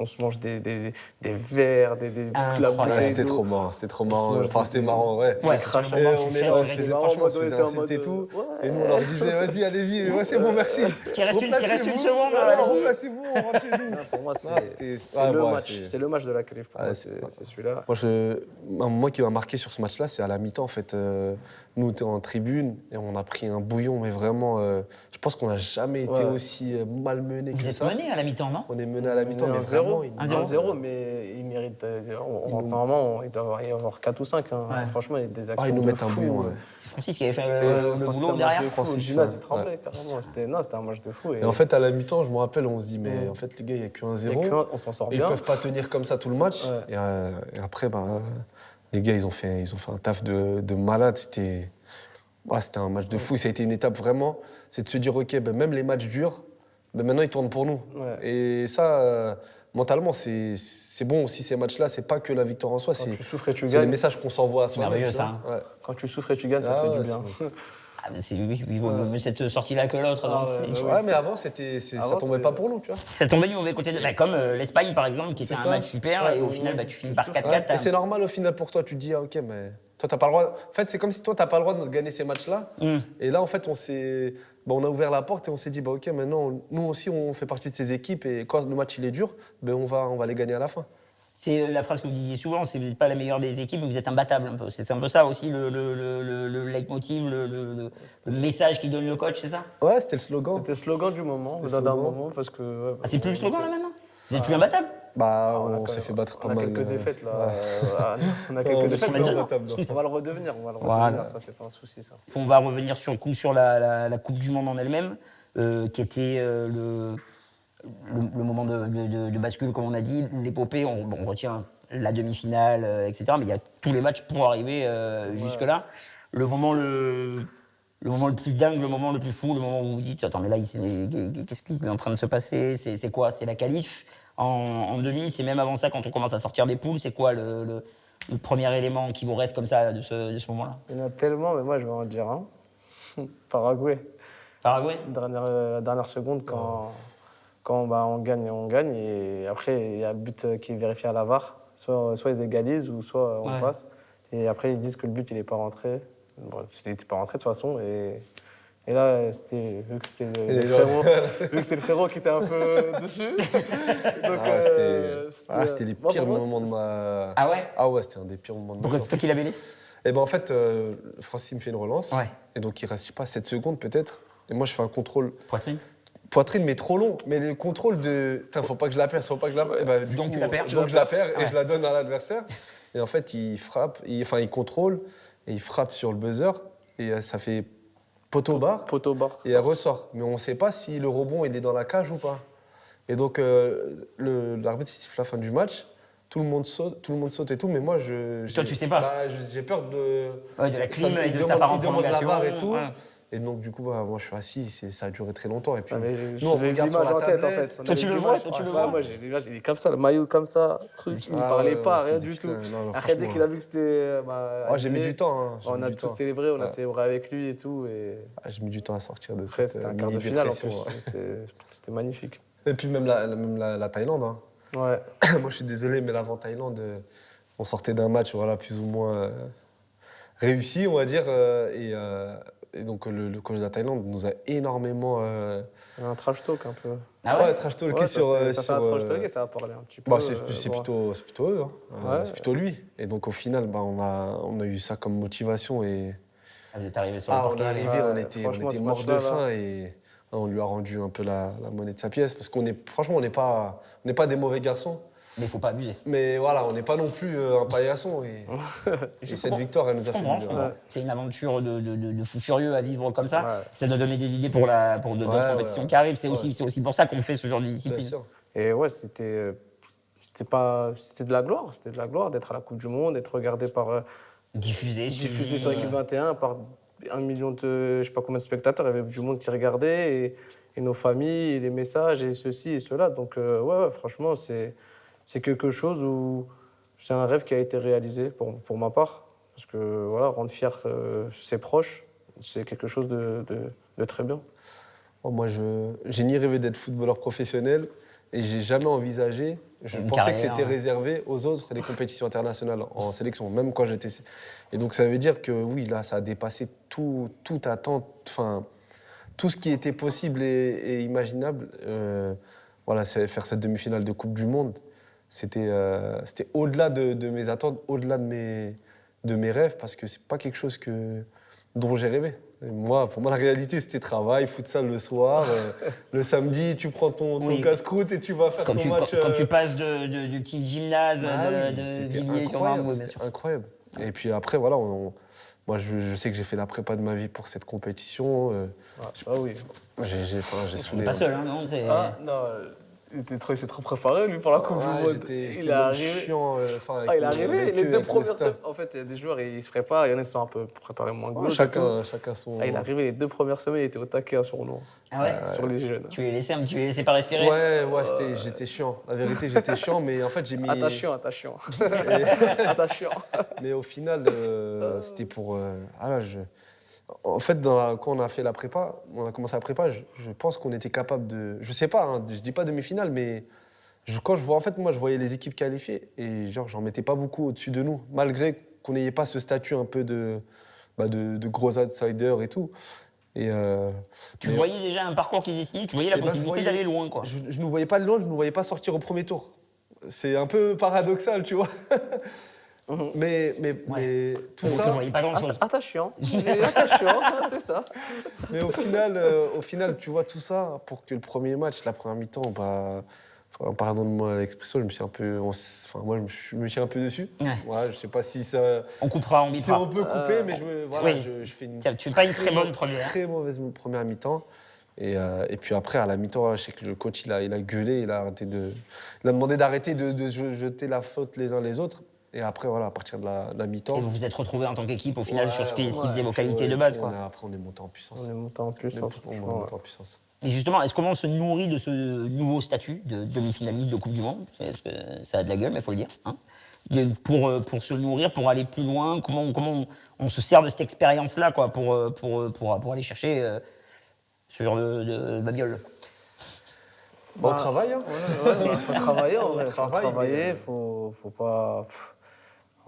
se mange des verres, des Incroyable. la Ouais, bouteille c'était d'eau. trop marrant, c'était trop On se marrant. mange Enfin, des- c'était marrant, ouais. Ouais, crache c'est Et le moment où on tu est fais là, on le se réveil. faisait, Marrant, franchement, on se on faisait était en insulter et mode, tout. ouais. Et nous, on leur disait, vas-y, allez-y, ouais, c'est bon, merci. Parce qu'il reste une seconde. Voilà, allez-y. remplacez-vous, on rentre chez nous. Pour moi, Non, c'était- c'est ah, le ouais, match. C'est le match de la qualif. Pour Ouais, moi, c'est- c'est celui-là. Un moment qui m'a marqué sur ce match-là, c'est à la mi-temps, en fait. Nous, on était en tribune et on a pris un bouillon, mais vraiment, je pense qu'on n'a jamais été Ouais. aussi malmené Vous que êtes ça. mené à la mi-temps, non? On est mené à la mi-temps, mais 1-0, vraiment. 1-0. mais il mérite. Normalement, il doit y avoir 4 ou 5. Hein. Ouais. Franchement, il y a des actions. Ils nous de mettent un fou. bouillon. Ouais. C'est Francis qui avait fait le Francis, boulot c'était un derrière. match de fou. Le Francis, gymnase, il ouais. tremblait carrément. C'était un match de fou. Et en fait, à la mi-temps, je me rappelle, on se dit, mais Mm. en fait, les gars, il n'y a que il y a 1-0. que on s'en sort Et ils bien. peuvent pas tenir comme ça tout le match. Ouais. Et après, les gars, ils ont fait un taf de malade. C'était un match de fou. Ça a été une étape vraiment. C'est de se dire, OK, même les matchs durs, maintenant, ils tournent pour nous. Ouais. Et ça, mentalement, c'est bon aussi, ces matchs-là. C'est pas que la victoire en soi, Quand tu c'est souffres et tu les gagnes. messages qu'on s'envoie à soi-même. Merveilleux, tu ça, vois. Ouais. Quand tu souffres et tu gagnes, ça Ah fait ouais, du bien. Ah, mais il vaut mieux cette sortie-là que l'autre. Ah donc ouais, c'est- ouais, Ouais, mais avant, ça Avant, tombait c'était- pas pour nous, tu vois. Ça tombait du mauvais côté. Comme l'Espagne, par exemple, qui était C'est un ça. match super, Ouais, et au ouais, final, ouais. tu finis Tu par souffres. 4-4. Et c'est normal au final pour toi. Tu te dis, ah, OK, mais toi, t'as pas le droit. En fait, c'est comme si toi, t'as pas le droit de gagner ces matchs-là. Et là, en fait, on a ouvert la porte et on s'est dit, OK, maintenant, nous aussi, on fait partie de ces équipes et quand le match il est dur, on va les gagner à la fin. C'est la phrase que vous disiez souvent, c'est vous n'êtes pas la meilleure des équipes, mais vous êtes imbattable un peu. C'est un peu ça aussi le leitmotiv, le message qu'il donne le coach, c'est ça? Ouais, c'était le slogan. C'était le slogan du moment, C'était d'un slogan. moment, parce que... ouais, Ah, c'est plus le slogan là était- maintenant? Vous êtes plus imbattable? Bah, on a on quand s'est même- fait battre pas On a mal. quelques défaites, là. Ouais. On a On quelques est défaites, plus mais imbattable, non. on va le redevenir, Voilà. ça, c'est pas un souci, ça. On va revenir sur le coup sur la Coupe du Monde en elle-même, qui était le moment de bascule, comme on a dit, l'épopée. On retient la demi-finale, etc. Mais il y a tous les matchs pour arriver jusque-là. Le moment le plus dingue, le moment le plus fou, le moment où vous vous dites attends, mais là, qu'est-ce qui est en train de se passer? C'est quoi? C'est la qualif en demi? C'est même avant ça, quand on commence à sortir des poules, c'est quoi le premier élément qui vous reste comme ça de ce moment-là? Il y en a tellement, mais moi, je vais en dire un. Paraguay. Paraguay? Dernière seconde, quand bah, on gagne. Et après, il y a un but qui est vérifié à la VAR. Soit ils égalisent, ou soit on Ouais. passe. Et après, ils disent que le but, il n'est pas rentré. Bon, il n'était pas rentré de toute façon. Et là, vu que c'était le frérot, vu que c'était le frérot qui était un peu dessus. Donc, C'était les moi, pires pour moi, moments de ma. Ah ouais? Ah ouais, c'était un des pires moments de ma Pourquoi vie. c'est toi qui l'avais laissé? Et ben en fait, Francis me fait une relance. Ouais. Et donc il reste, je sais pas, 7 secondes peut-être. Et moi, je fais un contrôle Poitrine? poitrine, mais trop long. Mais le contrôle de. Putain, faut pas que je la perde, faut pas que je la perde. Et ben, du Donc coup, tu la perds? Donc je la perds Ouais. et je la donne à l'adversaire. Et en fait, il frappe, il contrôle et il frappe sur le buzzer. Et ça fait poteau-barre. Poteau barre. Et elle ressort. Mais on ne sait pas si le rebond il est dans la cage ou pas. Et donc l'arbitre il siffle la fin du match. Tout le monde saute et tout. Mais moi, Toi, tu sais pas? Bah, j'ai peur de. Ouais, de la clim Ça, et il de demande- sa part en il demande la prolongation. VAR et tout. Ouais. Et donc du coup, bah, moi je suis assis. Ça a duré très longtemps. Et puis Ah, mais nous on j'ai les regarde sur images la en tête, en tablette. fait. On a Toi, tu les le images. vois, toi, tu le vois. Moi, j'ai l'image, il est comme ça, le maillot comme ça, truc, il Ah parlait ouais, pas, ouais, rien c'est du putain, tout. non, Après, franchement. dès qu'il a vu que c'était. Ouais, j'ai mis du temps. Hein, j'ai On mis a du tous temps. célébré, on a Ouais. célébré avec lui et tout. Et J'ai mis du temps à sortir de après, cette c'était un quart de finale en plus. mini-dépression, ouais. C'était magnifique. Et puis même la Thaïlande. Hein. Ouais. Moi je suis désolé, mais l'avant-Thaïlande, on sortait d'un match voilà, plus ou moins réussi, on va dire. Et donc le coach de la Thaïlande nous a énormément. Un trash talk un peu. Ah ouais? trash talké Ouais, sur. ça fait un trash talk et ça va parler un petit peu. Bah, c'est bon. plutôt eux, hein. Ouais. C'est plutôt lui. Et donc au final, bah, on a eu ça comme motivation. Et... Ah, vous êtes arrivé sur le on est parquet. arrivé, Ouais, on était franchement, ce mort de match-là, faim et on lui a rendu un peu la monnaie de sa pièce. Parce franchement, on n'est pas des mauvais garçons. Mais il faut pas abuser. Mais voilà, on n'est pas non plus un paillasson. Et cette comprends. victoire, elle nous Je a fait comprends, du je bien. comprends. C'est une aventure de fou furieux à vivre comme ça. Ouais. Ça doit donner des idées pour d'autres Ouais, compétitions ouais. qui arrivent. C'est Ouais. aussi pour ça qu'on fait ce genre de Bien discipline. sûr. Et ouais, c'était de la gloire. C'était de la gloire d'être à la Coupe du Monde, d'être regardé par. Diffusé Diffusé sur l'équipe 21 par 1 million de, je sais pas combien de spectateurs, il y avait du monde qui regardait, et nos familles, et les messages, et ceci et cela. Donc, ouais, franchement, c'est quelque chose où c'est un rêve qui a été réalisé pour ma part. Parce que, voilà, rendre fier ses proches, c'est quelque chose de très bien. Oh, moi, j'ai ni rêvé d'être footballeur professionnel et j'ai jamais envisagé. Je Une pensais que carrière, c'était ouais. réservé aux autres des compétitions internationales en sélection, même quand j'étais. Et donc, ça veut dire que oui, là, ça a dépassé toute attente, enfin, tout ce qui était possible et imaginable. Voilà, faire cette demi-finale de Coupe du Monde, c'était au-delà de mes attentes, au-delà de mes rêves, parce que c'est pas quelque chose dont j'ai rêvé. Et pour moi, la réalité, c'était travail, futsal le soir. Le samedi, tu prends ton Oui. casse-croûte et tu vas faire ton match. Quand tu passes du petit gymnase Ah oui, de c'était Villiers-sur-Marne, oui, bien c'était sûr. incroyable. Et puis après, voilà, moi, je sais que j'ai fait la prépa de ma vie pour cette compétition. Ah, ça, oui. J'ai On n'est saoulé. pas seul, hein, non c'est- Ah, non, il s'est trop préparé, lui, pour la Coupe du Monde. J'étais Il est arrivé. chiant. Ah, il est arrivé, les deux premières semaines. semaines. En fait, il y a des joueurs, ils se préparent, il y en a qui sont un peu préparés moins que Ouais, d'autres et tout. chacun son. Ah, il est arrivé les 2 premières semaines, il était au taquet sur nous, Ah ouais sur les jeunes. Tu lui as laissé pas respirer? Ouais, j'étais chiant. La vérité, j'étais chiant, mais en fait, j'ai mis. Attention. Attention. Mais au final, c'était pour. En fait, quand on a fait la prépa, on a commencé la prépa, je pense qu'on était capable de. Je sais pas, hein, je dis pas demi-finale, mais quand je vois, en fait, moi, je voyais les équipes qualifiées et genre, j'en mettais pas beaucoup au-dessus de nous, malgré qu'on n'ayait pas ce statut un peu de gros outsider et tout. Et, Tu mais- voyais déjà un parcours qui se dessinait, tu voyais la Et là, possibilité je voyais- d'aller loin, quoi. Je ne nous voyais pas loin, je ne nous voyais pas sortir au premier tour. c'est un peu paradoxal, tu vois. Mhm. Mais tout Vous ça, ne voyez pas grand-chose. Attachant. Attachant, c'est ça. mais au final, tu vois, tout ça, pour que le premier match, la première mi-temps, bah, enfin, pardonne-moi l'expression, je me suis un peu, enfin, moi, je me suis un peu dessus. Ouais. Ouais, je sais pas si ça, On coupera, on si bipera. on peut couper, mais voilà, oui. je fais une Tu fais pas une très bonne première. très mauvaise première mi-temps. Et puis après, à la mi-temps, je sais que le coach, il a gueulé, il a demandé d'arrêter de jeter la faute les uns les autres. Et après, voilà, à partir de la mi-temps. Et vous vous êtes retrouvés en tant qu'équipe au final Ouais, sur ce qui ouais. faisait vos Puis, qualités ouais, de base. puis Quoi. après, on est monté en puissance. On est monté en plus. On est monté en puissance. Et justement, comment on se nourrit de ce nouveau statut de demi-finaliste de Coupe du Monde? Parce que ça a de la gueule, mais il faut le dire. Hein. Pour se nourrir, pour aller plus loin, comment on se sert de cette expérience-là quoi, pour aller chercher ce genre de babiole? Bon, on travaille, hein. Ouais, faut travailler en vrai. Faut travaille, travailler, mais- faut pas.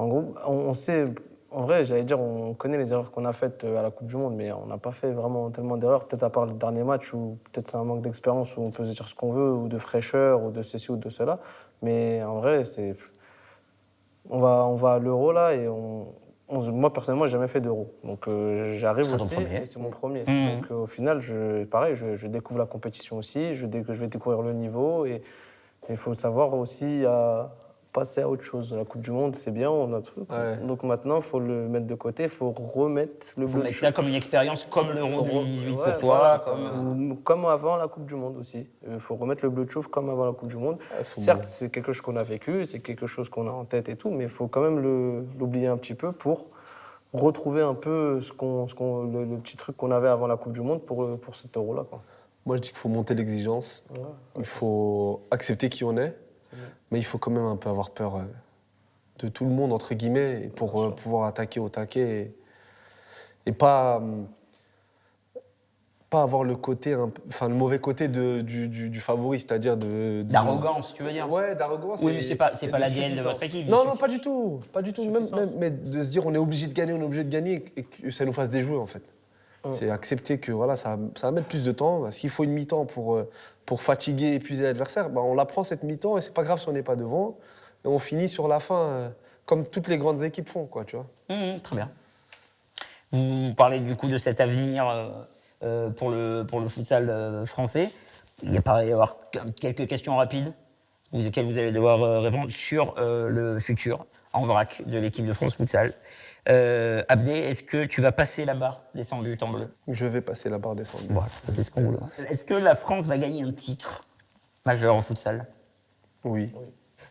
En gros, on sait. En vrai, j'allais dire, on connaît les erreurs qu'on a faites à la Coupe du Monde, mais on n'a pas fait vraiment tellement d'erreurs. Peut-être à part le dernier match où peut-être c'est un manque d'expérience où on peut se dire ce qu'on veut, ou de fraîcheur, ou de ceci ou de cela. Mais en vrai, on va à l'Euro là et moi personnellement, j'ai jamais fait d'Euro. Donc j'arrive C'est ton aussi premier. et c'est mon premier. Mmh. Donc au final, pareil, je découvre la compétition aussi, je vais découvrir le niveau et il faut savoir aussi passer à autre chose. La Coupe du Monde, c'est bien, on a truc. Ouais. Donc maintenant, il faut le mettre de côté, il faut remettre le Faut bleu de mettre ça chou. comme une expérience, comme l'Euro 2018 Ouais, pour voilà, toi. comme avant la Coupe du Monde aussi. Il faut remettre le bleu de chauffe comme avant la Coupe du Monde. Certes, c'est quelque chose qu'on a vécu, c'est quelque chose qu'on a en tête et tout, mais il faut quand même l'oublier un petit peu pour retrouver un peu le petit truc qu'on avait avant la Coupe du Monde pour cet Euro-là. Quoi. Moi, je dis qu'il faut monter l'exigence. Ouais, Il faut accepter qui on est. c'est bien. Mais il faut quand même un peu avoir peur de tout le monde, entre guillemets, et pour Bien sûr. pouvoir attaquer au taquet. Et pas avoir le côté, le mauvais côté du favori, c'est-à-dire D'arrogance, tu veux dire? Ouais, d'arrogance. Oui, mais c'est pas et l'ADN de suffisance. votre équipe. Non, non, pas du tout. Pas du tout. Suffisance. Mais de se dire on est obligé de gagner et que ça nous fasse déjouer en fait. Ouais. C'est accepter que voilà, ça va mettre plus de temps. S'il faut une mi-temps pour fatiguer, épuiser l'adversaire, on la prend cette mi-temps et c'est pas grave si on n'est pas devant. Et on finit sur la fin comme toutes les grandes équipes font, quoi, tu vois. Très bien. Vous parlez du coup de cet avenir pour le futsal français. Il paraît y avoir quelques questions rapides auxquelles vous allez devoir répondre sur le futur en vrac de l'équipe de France futsal. Abdé, est-ce que tu vas passer la barre des 100 buts en bleu? Je vais passer la barre des 100 buts. Voilà, ça c'est ce qu'on voulait. Est-ce que la France va gagner un titre majeur en futsal? Oui.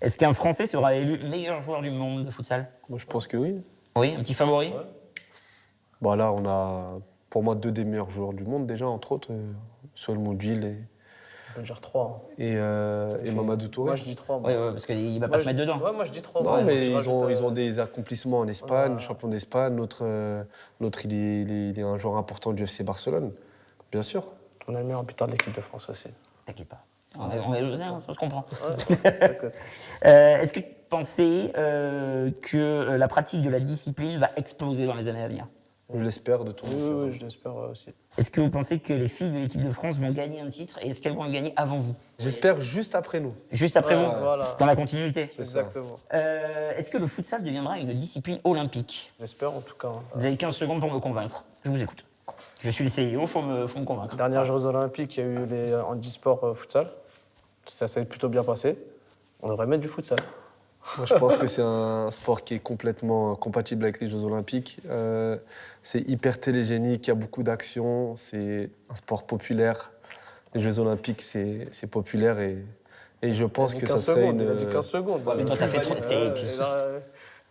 Est-ce qu'un Français sera élu meilleur joueur du monde de futsal? Moi, je pense que oui. Oui, un petit favori? Ouais. Bon, là, on a, pour moi, 2 des meilleurs joueurs du monde, déjà, entre autres, Soel Moudjil On peut dire 3. et Mamadou Touré. Moi, je dis 3. Oui, parce qu'il ne va pas se mettre dedans. Ouais, moi, je dis 3. Non, mais ils ont des accomplissements en Espagne, champion d'Espagne. L'autre, il est un joueur important du FC Barcelone, bien sûr. On a le meilleur buteur de l'équipe de France aussi. T'inquiète pas. On est ça se comprend. Ouais. Est-ce que tu pensais que la pratique de la discipline va exploser dans les années à venir? Je l'espère de tout. Oui, je l'espère aussi. Est-ce que vous pensez que les filles de l'équipe de France vont gagner un titre et est-ce qu'elles vont le gagner avant vous? J'espère juste après nous. Juste après Ouais, vous? voilà. Dans la continuité? C'est ça. Exactement. Est-ce que le futsal deviendra une discipline olympique? J'espère en tout cas. Vous avez 15 secondes pour me convaincre. Je vous écoute. Je suis le CIO, faut me convaincre. Dernière Jeux Olympiques, il y a eu les handisport futsal. Ça s'est plutôt bien passé. On devrait mettre du futsal. Moi, je pense que c'est un sport qui est complètement compatible avec les Jeux Olympiques. C'est hyper télégénique, il y a beaucoup d'actions, c'est un sport populaire. Les Jeux Olympiques, c'est populaire et je pense que ça serait Il a dit 15 secondes. Ouais, mais toi, t'as fait trop.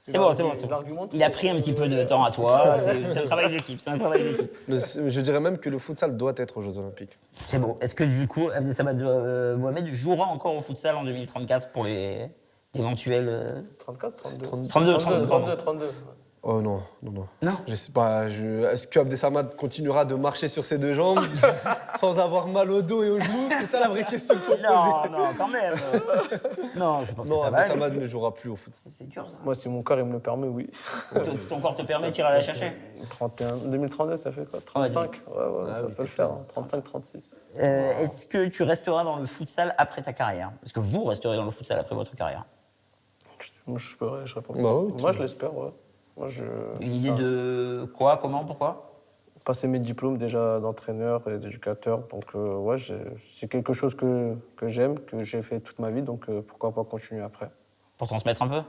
C'est bon, bon. Il a pris un petit peu de temps à toi. C'est un travail d'équipe. Je dirais même que le futsal doit être aux Jeux Olympiques. C'est beau. Est-ce que du coup, Abdessamad Mohamed jouera encore au futsal en 2034 pour les éventuels. 34, 32. 32. 32. Oh non, non, non. Non. Je sais pas, est-ce que Abdesamad continuera de marcher sur ses deux jambes sans avoir mal au dos et aux genoux? C'est ça la vraie question qu'il faut poser. Non, quand même. Non, je pense Non, que ça va. Abdesamad ne jouera plus au foot. C'est dur, ça. Moi, si mon corps il me le permet, oui. Ton corps te permet, tu iras la chercher. 2032, ça fait quoi? 35? Ouais, ça peut le faire. 35, 36. Est-ce que tu resteras dans le futsal après ta carrière? Est-ce que vous resterez dans le futsal après votre carrière? Moi, je réponds. Bah oui, Moi, je l'espère, ouais. Moi, Une idée de quoi, comment, pourquoi? passer mes diplômes déjà d'entraîneur et d'éducateur. Donc, ouais, c'est quelque chose que j'aime, que j'ai fait toute ma vie. Donc, pourquoi pas continuer après. Pour transmettre un peu?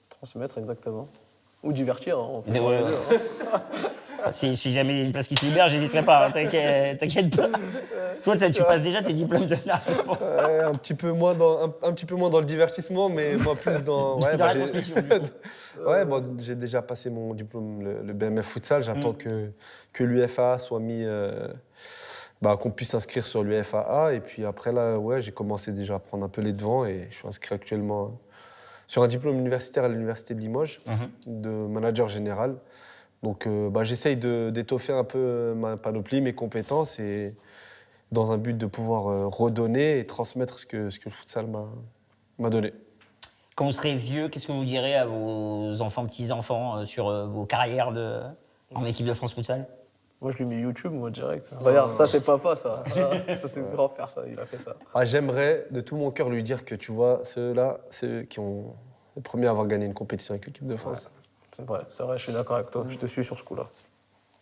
Transmettre, exactement. Ou divertir. Hein, on peut Mais faire ouais. les deux, hein. Si jamais il y a une place qui se libère, j'hésiterai pas, hein, t'inquiète pas. Toi, tu passes déjà tes diplômes de là, c'est bon. Ouais, un petit peu moins dans le divertissement, mais moi plus dans... Ouais, Dans la j'ai- transmission, du coup. Ouais, bon, j'ai déjà passé mon diplôme, le BMF Futsal. J'attends que l'UFA soit mis... qu'on puisse s'inscrire sur l'UFAA. Et puis après, là, ouais, j'ai commencé déjà à prendre un peu les devants et je suis inscrit actuellement sur un diplôme universitaire à l'Université de Limoges, de manager général. Donc, j'essaye d'étoffer un peu ma panoplie, mes compétences, et dans un but de pouvoir redonner et transmettre ce que le futsal m'a donné. Quand vous serez vieux, qu'est-ce que vous direz à vos enfants, petits-enfants sur vos carrières en équipe de France Futsal? Moi, je lui mets YouTube, moi, direct. Regarde, ça, c'est papa, ça. Ça, c'est le grand-père, ça. Il a fait ça. J'aimerais de tout mon cœur lui dire que, tu vois, ceux-là, c'est eux qui ont les premiers à avoir gagné une compétition avec l'équipe de France. C'est vrai, je suis d'accord avec toi. Je te suis sur ce coup-là.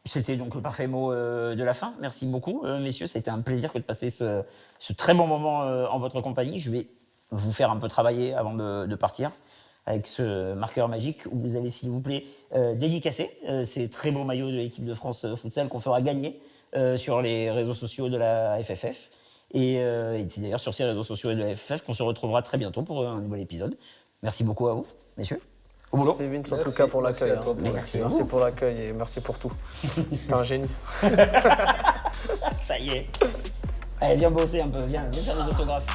C'était donc le parfait mot de la fin. Merci beaucoup, messieurs. C'était un plaisir que de passer ce très bon moment en votre compagnie. Je vais vous faire un peu travailler avant de partir avec ce marqueur magique où vous allez, s'il vous plaît, dédicacer ces très beaux maillots de l'équipe de France Futsal qu'on fera gagner sur les réseaux sociaux de la FFF. Et c'est d'ailleurs sur ces réseaux sociaux de la FFF qu'on se retrouvera très bientôt pour un nouvel épisode. Merci beaucoup à vous, messieurs. Au boulot. Merci Vince, en tout cas, pour l'accueil. Merci à toi pour l'accueil. Merci pour l'accueil et merci pour tout. T'es un génie. Ça y est. Allez, viens bosser un peu, viens faire des autographes.